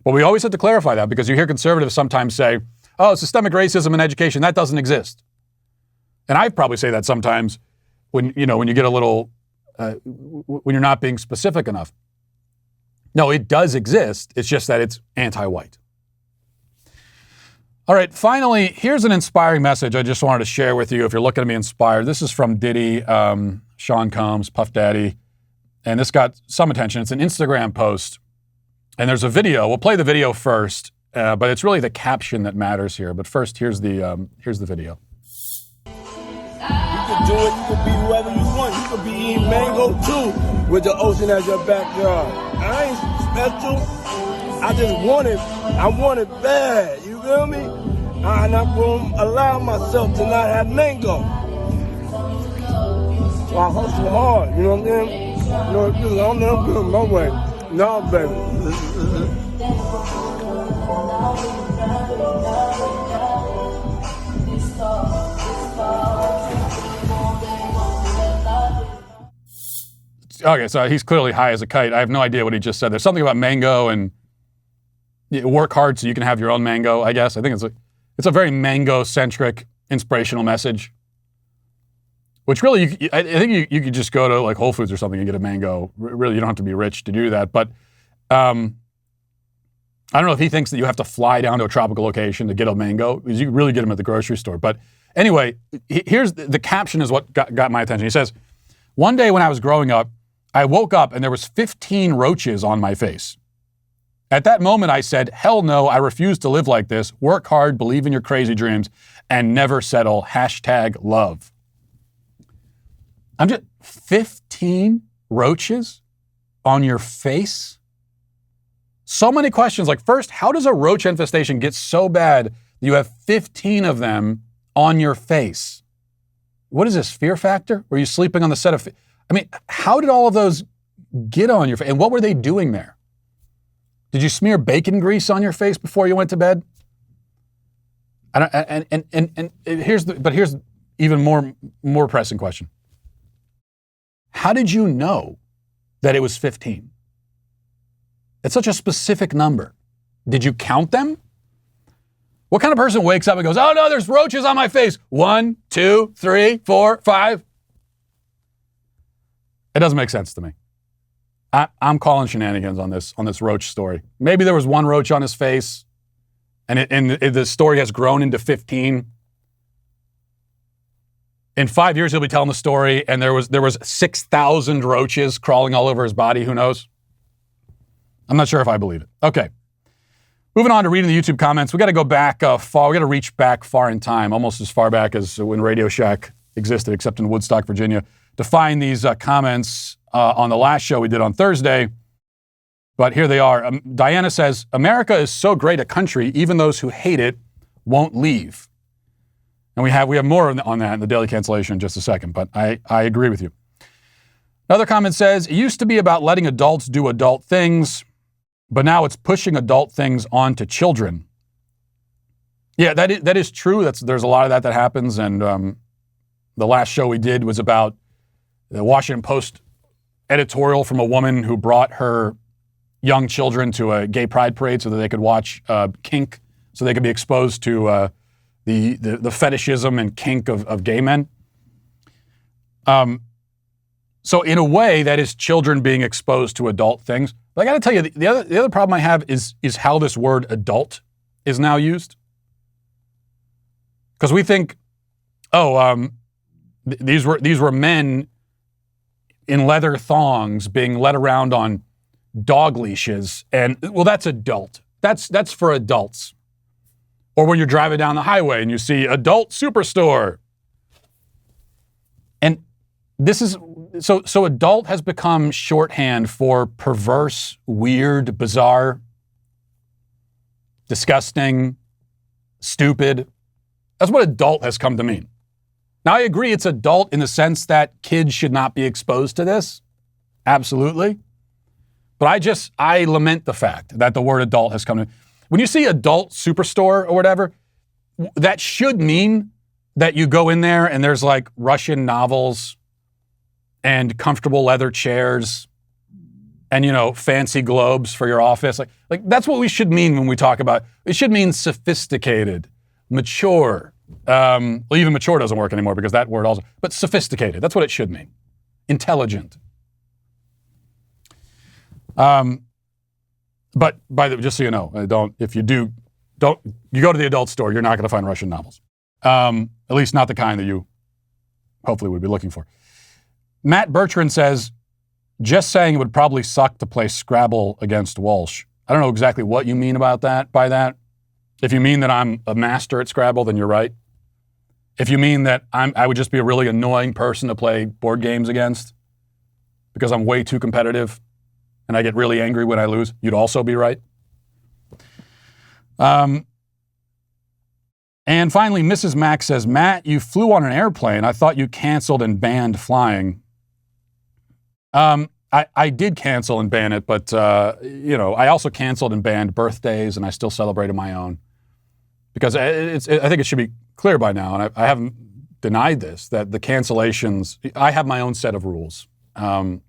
But we always have to clarify that, because you hear conservatives sometimes say, oh, systemic racism in education, that doesn't exist. And I probably say that sometimes when you get a little, when you're not being specific enough. No, it does exist. It's just that it's anti-white. All right, finally, here's an inspiring message I just wanted to share with you if you're looking to be inspired. This is from Diddy, Sean Combs, Puff Daddy, and this got some attention. It's an Instagram post, and there's a video. We'll play the video first, but it's really the caption that matters here. But first, here's the video. You can do it. You can be whoever you want. You can be eating mango too, with the ocean as your backyard. I ain't special. I just want it. I want it bad. You feel me? I'm not going to allow myself to not have mango. So I hustle hard. You know what I'm saying? I'm good my way. No, baby. Okay, so he's clearly high as a kite. I have no idea what he just said. There's something about mango and work hard so you can have your own mango, I guess. I think it's a very mango-centric, inspirational message. Which really, I think you could just go to like Whole Foods or something and get a mango. Really, you don't have to be rich to do that. But I don't know if he thinks that you have to fly down to a tropical location to get a mango, because you can really get them at the grocery store. But anyway, here's the caption is what got my attention. He says, one day when I was growing up, I woke up and there was 15 roaches on my face. At that moment, I said, hell no, I refuse to live like this. Work hard, believe in your crazy dreams, and never settle. #love. I'm just 15 roaches on your face? So many questions. Like, first, how does a roach infestation get so bad that you have 15 of them on your face? What is this, Fear Factor? Were you sleeping on the set of... I mean, how did all of those get on your face? And what were they doing there? Did you smear bacon grease on your face before you went to bed? Here's even more pressing question. How did you know that it was 15? It's such a specific number. Did you count them? What kind of person wakes up and goes, oh no, there's roaches on my face. 1, 2, 3, 4, 5. It doesn't make sense to me. I'm calling shenanigans on this roach story. Maybe there was one roach on his face, and the story has grown into 15. In 5 years, he'll be telling the story, and there was 6,000 roaches crawling all over his body. Who knows? I'm not sure if I believe it. Okay. Moving on to reading the YouTube comments. We got to go back far. We got to reach back far in time, almost as far back as when Radio Shack existed, except in Woodstock, Virginia, to find these comments on the last show we did on Thursday. But here they are. Diana says, America is so great a country, even those who hate it won't leave. And we have more on that in the Daily Cancellation in just a second, but I agree with you. Another comment says, it used to be about letting adults do adult things, but now it's pushing adult things onto children. Yeah, that is true. There's a lot of that happens, and the last show we did was about the Washington Post editorial from a woman who brought her young children to a gay pride parade so that they could watch kink, so they could be exposed to the fetishism and kink of gay men. So in a way, that is children being exposed to adult things. But I got to tell you, the other problem I have is how this word adult is now used. Because we think, these were men in leather thongs being led around on dog leashes, and well, that's adult. That's for adults. Or when you're driving down the highway and you see adult superstore. And this is so adult has become shorthand for perverse, weird, bizarre, disgusting, stupid. That's what adult has come to mean. Now, I agree it's adult in the sense that kids should not be exposed to this. Absolutely. But I lament the fact that the word adult has come to. When you see adult superstore or whatever, that should mean that you go in there and there's like Russian novels and comfortable leather chairs and, fancy globes for your office. Like that's what we should mean when we talk about, it should mean sophisticated, mature. Well, even mature doesn't work anymore because that word also, but sophisticated. That's what it should mean. Intelligent. But just so you know, if you go to the adult store, you're not going to find Russian novels. At least not the kind that you hopefully would be looking for. Matt Bertrand says, just saying it would probably suck to play Scrabble against Walsh. I don't know exactly what you mean by that. If you mean that I'm a master at Scrabble, then you're right. If you mean that I would just be a really annoying person to play board games against because I'm way too competitive and I get really angry when I lose, you'd also be right. And finally, Mrs. Max says, Matt, you flew on an airplane. I thought you canceled and banned flying. I did cancel and ban it, but, I also canceled and banned birthdays, and I still celebrated my own. Because I think it should be clear by now, and I haven't denied this, that the cancellations, I have my own set of rules. And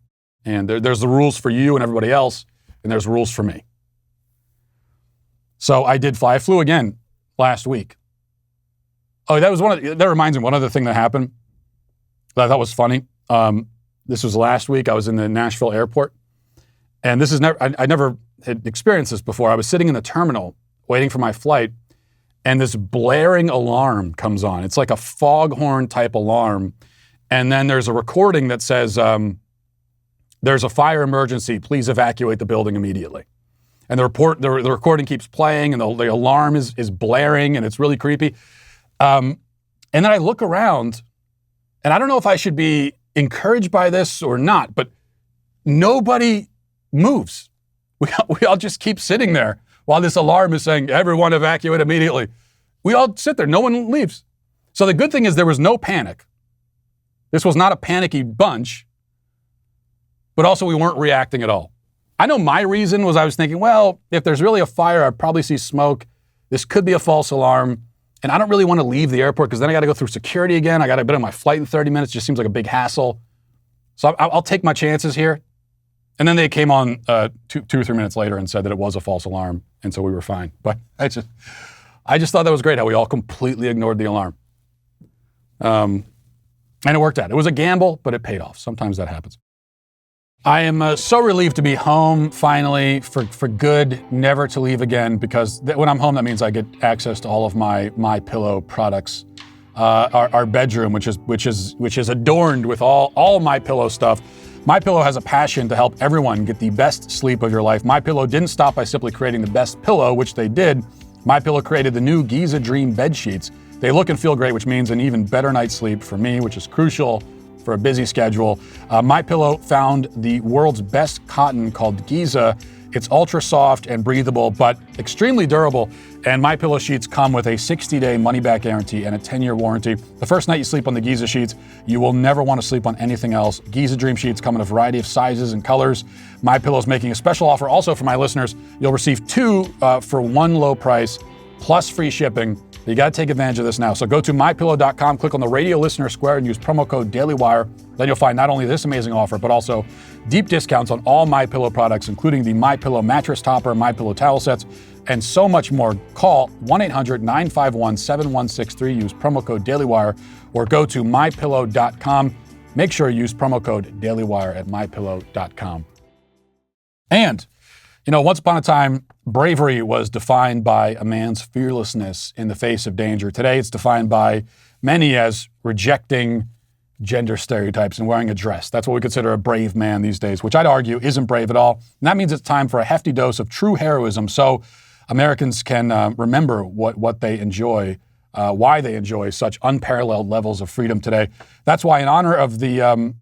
there's the rules for you and everybody else, and there's rules for me. So I did fly. I flew again last week. Oh, that reminds me, one other thing that happened that I thought was funny. This was last week. I was in the Nashville airport, and I never had experienced this before. I was sitting in the terminal waiting for my flight, and this blaring alarm comes on. It's like a foghorn type alarm, and then there's a recording that says, there's a fire emergency. Please evacuate the building immediately. And the recording keeps playing, and the alarm is blaring, and it's really creepy. And then I look around, and I don't know if I should be encouraged by this or not, but nobody moves. We all just keep sitting there while this alarm is saying, everyone evacuate immediately. We all sit there. No one leaves. So the good thing is there was no panic. This was not a panicky bunch, but also we weren't reacting at all. I know my reason was I was thinking, well, if there's really a fire, I'd probably see smoke. This could be a false alarm. And I don't really want to leave the airport because then I got to go through security again. I got to be on my flight in 30 minutes. It just seems like a big hassle. So I'll take my chances here. And then they came on 2 or 3 minutes later and said that it was a false alarm. And so we were fine. But I just thought that was great how we all completely ignored the alarm. And it worked out. It was a gamble, but it paid off. Sometimes that happens. I am so relieved to be home finally for good, never to leave again, because when I'm home, that means I get access to all of my Pillow products. Our bedroom, which is adorned with all My Pillow stuff. My Pillow has a passion to help everyone get the best sleep of your life. My Pillow didn't stop by simply creating the best pillow, which they did. My Pillow created the new Giza Dream bed sheets. They look and feel great, which means an even better night's sleep for me, which is crucial for a busy schedule. My Pillow found the world's best cotton called Giza. It's ultra soft and breathable, but extremely durable. And My Pillow sheets come with a 60-day money-back guarantee and a 10-year warranty. The first night you sleep on the Giza sheets, you will never want to sleep on anything else. Giza Dream sheets come in a variety of sizes and colors. My Pillow is making a special offer also for my listeners. You'll receive 2 for one low price, plus free shipping. You got to take advantage of this now. So go to mypillow.com, click on the radio listener square, and use promo code DailyWire. Then you'll find not only this amazing offer, but also deep discounts on all My Pillow products, including the My Pillow mattress topper, My Pillow towel sets, and so much more. Call 1-800-951-7163. Use promo code DailyWire, or go to mypillow.com. make sure you use promo code DailyWire at mypillow.com. And, once upon a time, bravery was defined by a man's fearlessness in the face of danger. Today, it's defined by many as rejecting gender stereotypes and wearing a dress. That's what we consider a brave man these days, which I'd argue isn't brave at all. And that means it's time for a hefty dose of true heroism so Americans can remember what they enjoy, why they enjoy such unparalleled levels of freedom today. That's why, in honor of the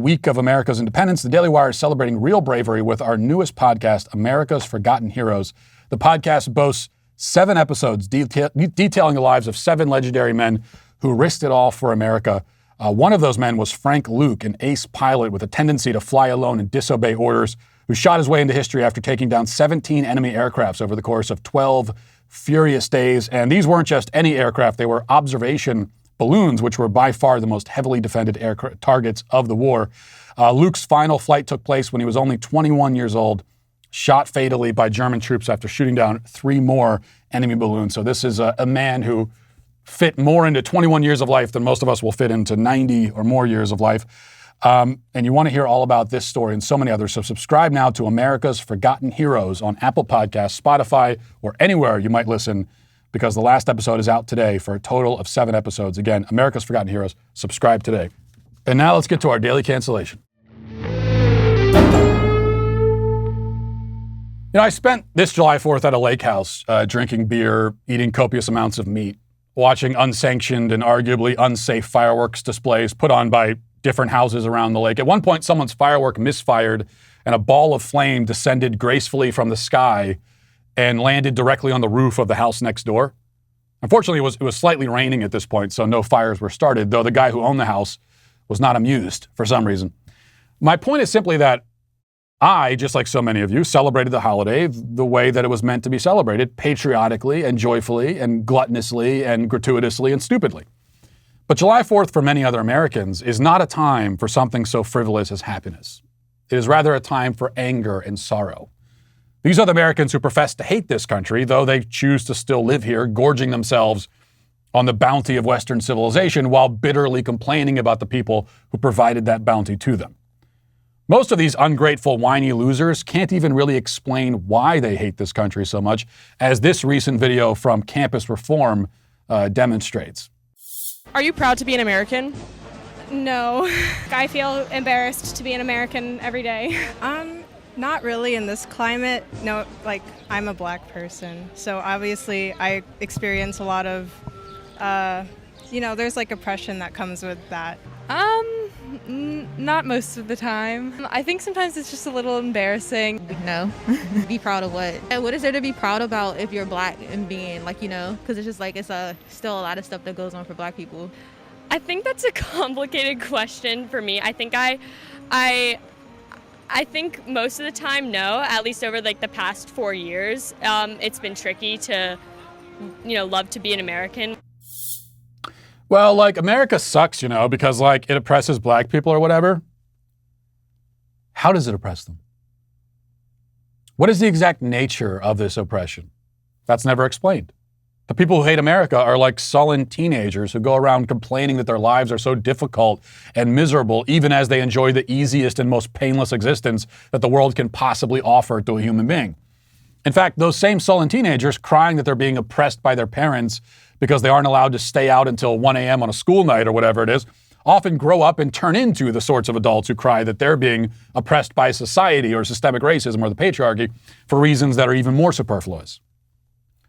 week of America's independence, the Daily Wire is celebrating real bravery with our newest podcast, America's Forgotten Heroes. The podcast boasts 7 episodes detailing the lives of 7 legendary men who risked it all for America. One of those men was Frank Luke, an ace pilot with a tendency to fly alone and disobey orders, who shot his way into history after taking down 17 enemy aircrafts over the course of 12 furious days. And these weren't just any aircraft, they were observation balloons, which were by far the most heavily defended targets of the war. Luke's final flight took place when he was only 21 years old, shot fatally by German troops after shooting down 3 more enemy balloons. So this is a man who fit more into 21 years of life than most of us will fit into 90 or more years of life. And you want to hear all about this story and so many others. So subscribe now to America's Forgotten Heroes on Apple Podcasts, Spotify, or anywhere you might listen, because the last episode is out today for a total of 7 episodes. Again, America's Forgotten Heroes. Subscribe today. And now let's get to our daily cancellation. I spent this July 4th at a lake house, drinking beer, eating copious amounts of meat, watching unsanctioned and arguably unsafe fireworks displays put on by different houses around the lake. At one point, someone's firework misfired and a ball of flame descended gracefully from the sky and landed directly on the roof of the house next door. Unfortunately, it was slightly raining at this point, so no fires were started, though the guy who owned the house was not amused for some reason. My point is simply that I, just like so many of you, celebrated the holiday the way that it was meant to be celebrated, patriotically and joyfully and gluttonously and gratuitously and stupidly. But July 4th for many other Americans is not a time for something so frivolous as happiness. It is rather a time for anger and sorrow. These are the Americans who profess to hate this country, though they choose to still live here, gorging themselves on the bounty of Western civilization while bitterly complaining about the people who provided that bounty to them. Most of these ungrateful, whiny losers can't even really explain why they hate this country so much, as this recent video from Campus Reform demonstrates. Are you proud to be an American? No. I feel embarrassed to be an American every day. Not really in this climate. No, I'm a black person, so obviously I experience a lot of, there's oppression that comes with that. Not most of the time. I think sometimes it's just a little embarrassing. No. Be proud of what? What is there to be proud about if you're black and being because it's just it's still a lot of stuff that goes on for black people. I think that's a complicated question for me. I think I think most of the time, no, at least over the past 4 years, it's been tricky to, love to be an American. Well, America sucks, because it oppresses black people or whatever. How does it oppress them? What is the exact nature of this oppression? That's never explained. The people who hate America are like sullen teenagers who go around complaining that their lives are so difficult and miserable, even as they enjoy the easiest and most painless existence that the world can possibly offer to a human being. In fact, those same sullen teenagers crying that they're being oppressed by their parents because they aren't allowed to stay out until 1 a.m. on a school night or whatever it is, often grow up and turn into the sorts of adults who cry that they're being oppressed by society or systemic racism or the patriarchy for reasons that are even more superfluous.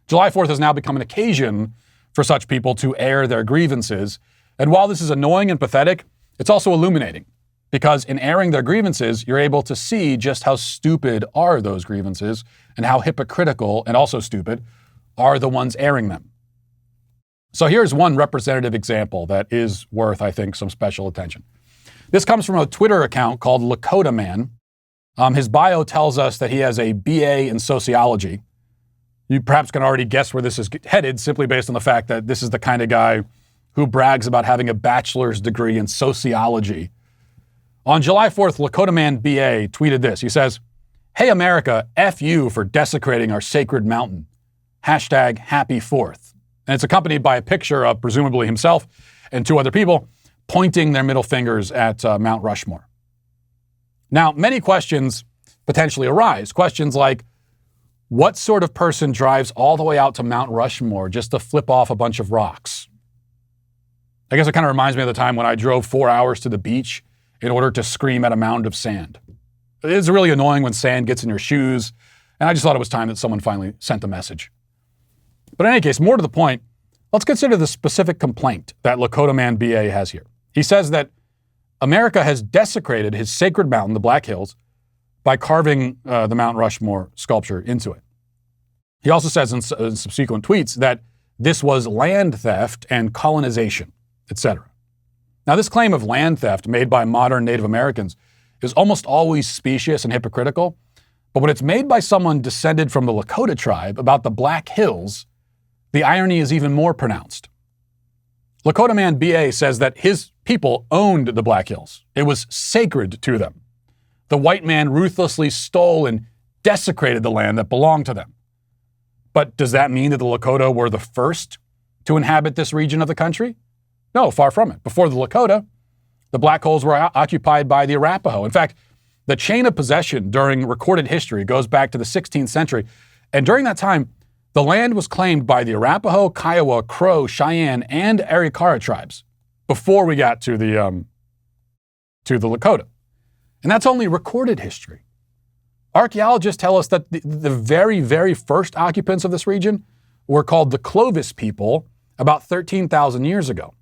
July 4th has now become an occasion for such people to air their grievances. And while this is annoying and pathetic, it's also illuminating. Because in airing their grievances, you're able to see just how stupid are those grievances and how hypocritical and also stupid are the ones airing them. So here's one representative example that is worth, I think, some special attention. This comes from a Twitter account called Lakota Man. His bio tells us that he has a BA in sociology. You perhaps can already guess where this is headed simply based on the fact that this is the kind of guy who brags about having a bachelor's degree in sociology. On July 4th, Lakota Man BA tweeted this. He says, "Hey America, F you for desecrating our sacred mountain. Hashtag happy 4th. And it's accompanied by a picture of presumably himself and 2 other people pointing their middle fingers at Mount Rushmore. Now, many questions potentially arise. Questions like, what sort of person drives all the way out to Mount Rushmore just to flip off a bunch of rocks? I guess it kind of reminds me of the time when I drove 4 hours to the beach in order to scream at a mound of sand. It's really annoying when sand gets in your shoes, and I just thought it was time that someone finally sent a message. But in any case, more to the point, let's consider the specific complaint that Lakota Man BA has here. He says that America has desecrated his sacred mountain, the Black Hills, by carving the Mount Rushmore sculpture into it. He also says in subsequent tweets that this was land theft and colonization, etc. Now, this claim of land theft made by modern Native Americans is almost always specious and hypocritical, but when it's made by someone descended from the Lakota tribe about the Black Hills, the irony is even more pronounced. Lakota Man BA says that his people owned the Black Hills. It was sacred to them. The white man ruthlessly stole and desecrated the land that belonged to them. But does that mean that the Lakota were the first to inhabit this region of the country? No, far from it. Before the Lakota, the Black Hills were occupied by the Arapaho. In fact, the chain of possession during recorded history goes back to the 16th century. And during that time, the land was claimed by the Arapaho, Kiowa, Crow, Cheyenne, and Arikara tribes before we got to the Lakota. And that's only recorded history. Archaeologists tell us that the very, very first occupants of this region were called the Clovis people about 13,000 years ago.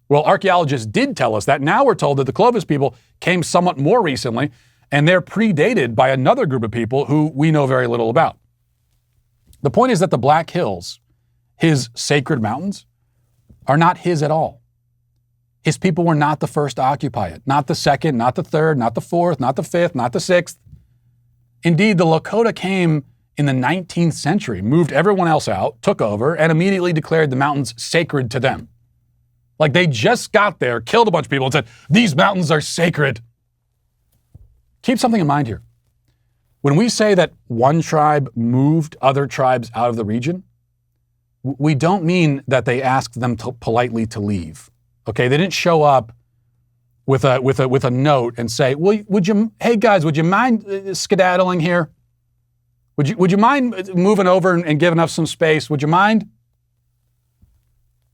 Well, archaeologists did tell us that. Now we're told that the Clovis people came somewhat more recently, and they're predated by another group of people who we know very little about. The point is that the Black Hills, his sacred mountains, are not his at all. His people were not the first to occupy it, not the second, not the third, not the fourth, not the fifth, not the sixth. Indeed, the Lakota came in the 19th century, moved everyone else out, took over, and immediately declared the mountains sacred to them. Like they just got there, killed a bunch of people, and said, these mountains are sacred. Keep something in mind here. When we say that one tribe moved other tribes out of the region, we don't mean that they asked them politely to leave. Okay, they didn't show up with a note and say, hey guys, would you mind skedaddling here? Would you mind moving over and giving us some space? Would you mind?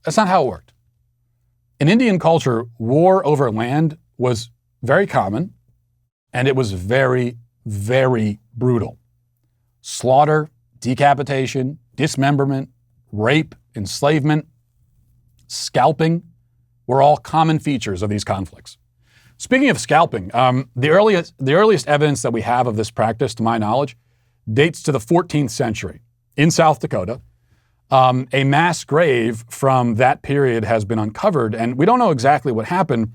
That's not how it worked. In Indian culture, war over land was very common, and it was very, very brutal. Slaughter, decapitation, dismemberment, rape, enslavement, scalping were all common features of these conflicts. Speaking of scalping, the earliest evidence that we have of this practice, to my knowledge, dates to the 14th century. In South Dakota, a mass grave from that period has been uncovered, and we don't know exactly what happened,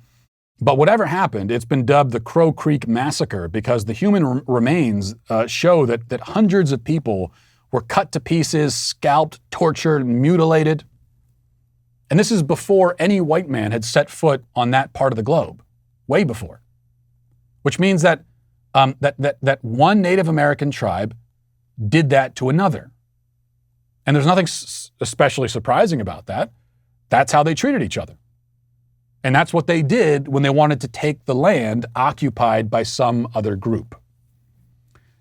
but whatever happened, it's been dubbed the Crow Creek Massacre because the human remains show that hundreds of people were cut to pieces, scalped, tortured, mutilated. And this is before any white man had set foot on that part of the globe, way before. Which means that that one Native American tribe did that to another. And there's nothing especially surprising about that. That's how they treated each other. And that's what they did when they wanted to take the land occupied by some other group.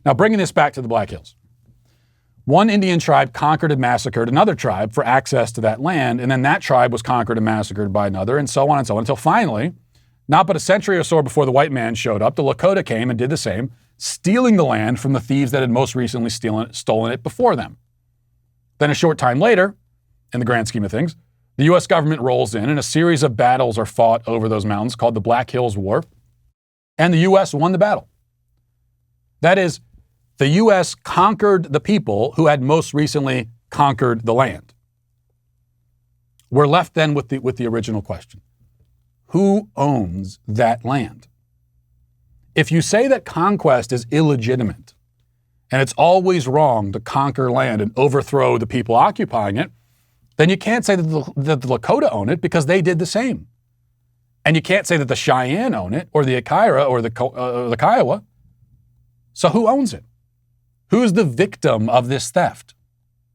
Now, bringing this back to the Black Hills. One Indian tribe conquered and massacred another tribe for access to that land, and then that tribe was conquered and massacred by another, and so on, until finally, not but a century or so before the white man showed up, the Lakota came and did the same, stealing the land from the thieves that had most recently stolen it before them. Then a short time later, in the grand scheme of things, the U.S. government rolls in, and a series of battles are fought over those mountains called the Black Hills War, and the U.S. won the battle. That is, the U.S. conquered the people who had most recently conquered the land. We're left then with the original question. Who owns that land? If you say that conquest is illegitimate, and it's always wrong to conquer land and overthrow the people occupying it, then you can't say that the Lakota own it because they did the same. And you can't say that the Cheyenne own it, or the Akira, or the Kiowa. So who owns it? Who's the victim of this theft?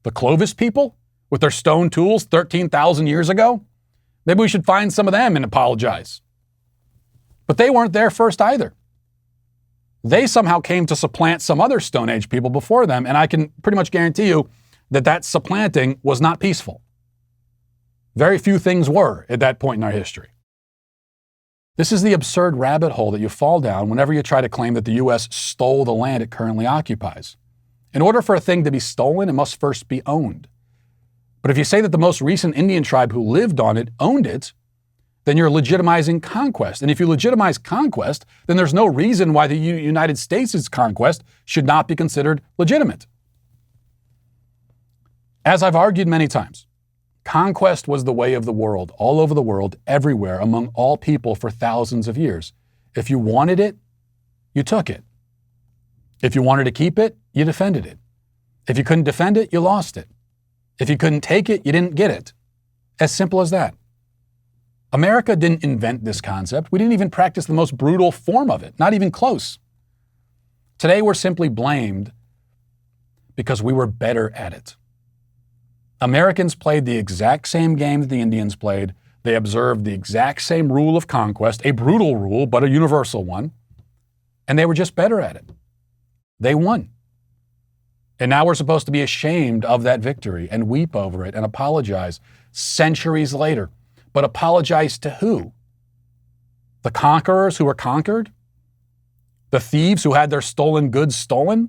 The Clovis people with their stone tools 13,000 years ago? Maybe we should find some of them and apologize. But they weren't there first either. They somehow came to supplant some other Stone Age people before them, and I can pretty much guarantee you that that supplanting was not peaceful. Very few things were at that point in our history. This is the absurd rabbit hole that you fall down whenever you try to claim that the U.S. stole the land it currently occupies. In order for a thing to be stolen, it must first be owned. But if you say that the most recent Indian tribe who lived on it owned it, then you're legitimizing conquest. And if you legitimize conquest, then there's no reason why the United States' conquest should not be considered legitimate. As I've argued many times, conquest was the way of the world, all over the world, everywhere, among all people for thousands of years. If you wanted it, you took it. If you wanted to keep it, you defended it. If you couldn't defend it, you lost it. If you couldn't take it, you didn't get it. As simple as that. America didn't invent this concept. We didn't even practice the most brutal form of it, not even close. Today, we're simply blamed because we were better at it. Americans played the exact same game that the Indians played. They observed the exact same rule of conquest, a brutal rule, but a universal one. And they were just better at it. They won. And now we're supposed to be ashamed of that victory and weep over it and apologize centuries later. But apologize to who? The conquerors who were conquered? The thieves who had their stolen goods stolen?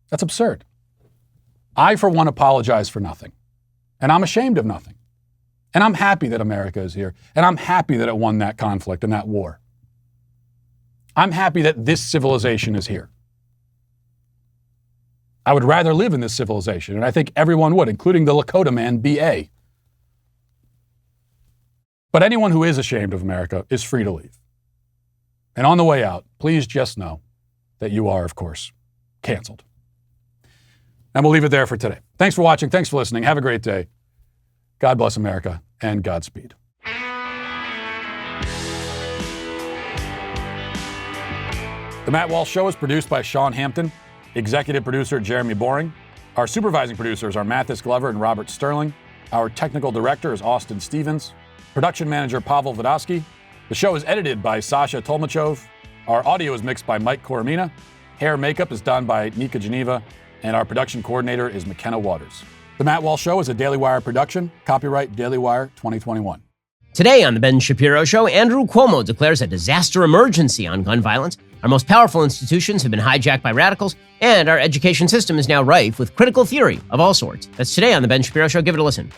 That's absurd. I, for one, apologize for nothing. And I'm ashamed of nothing. And I'm happy that America is here. And I'm happy that it won that conflict and that war. I'm happy that this civilization is here. I would rather live in this civilization, and I think everyone would, including the Lakota man, B.A. But anyone who is ashamed of America is free to leave. And on the way out, please just know that you are, of course, canceled. And we'll leave it there for today. Thanks for watching. Thanks for listening. Have a great day. God bless America, and Godspeed. The Matt Walsh Show is produced by Sean Hampton, executive producer Jeremy Boring. Our supervising producers are Mathis Glover and Robert Sterling. Our technical director is Austin Stevens. Production manager Pavel Vodosky. The show is edited by Sasha Tolmachov. Our audio is mixed by Mike Coromina. Hair and makeup is done by Nika Geneva. And our production coordinator is McKenna Waters. The Matt Walsh Show is a Daily Wire production. Copyright Daily Wire 2021. Today on The Ben Shapiro Show, Andrew Cuomo declares a disaster emergency on gun violence. Our most powerful institutions have been hijacked by radicals, and our education system is now rife with critical theory of all sorts. That's today on The Ben Shapiro Show. Give it a listen.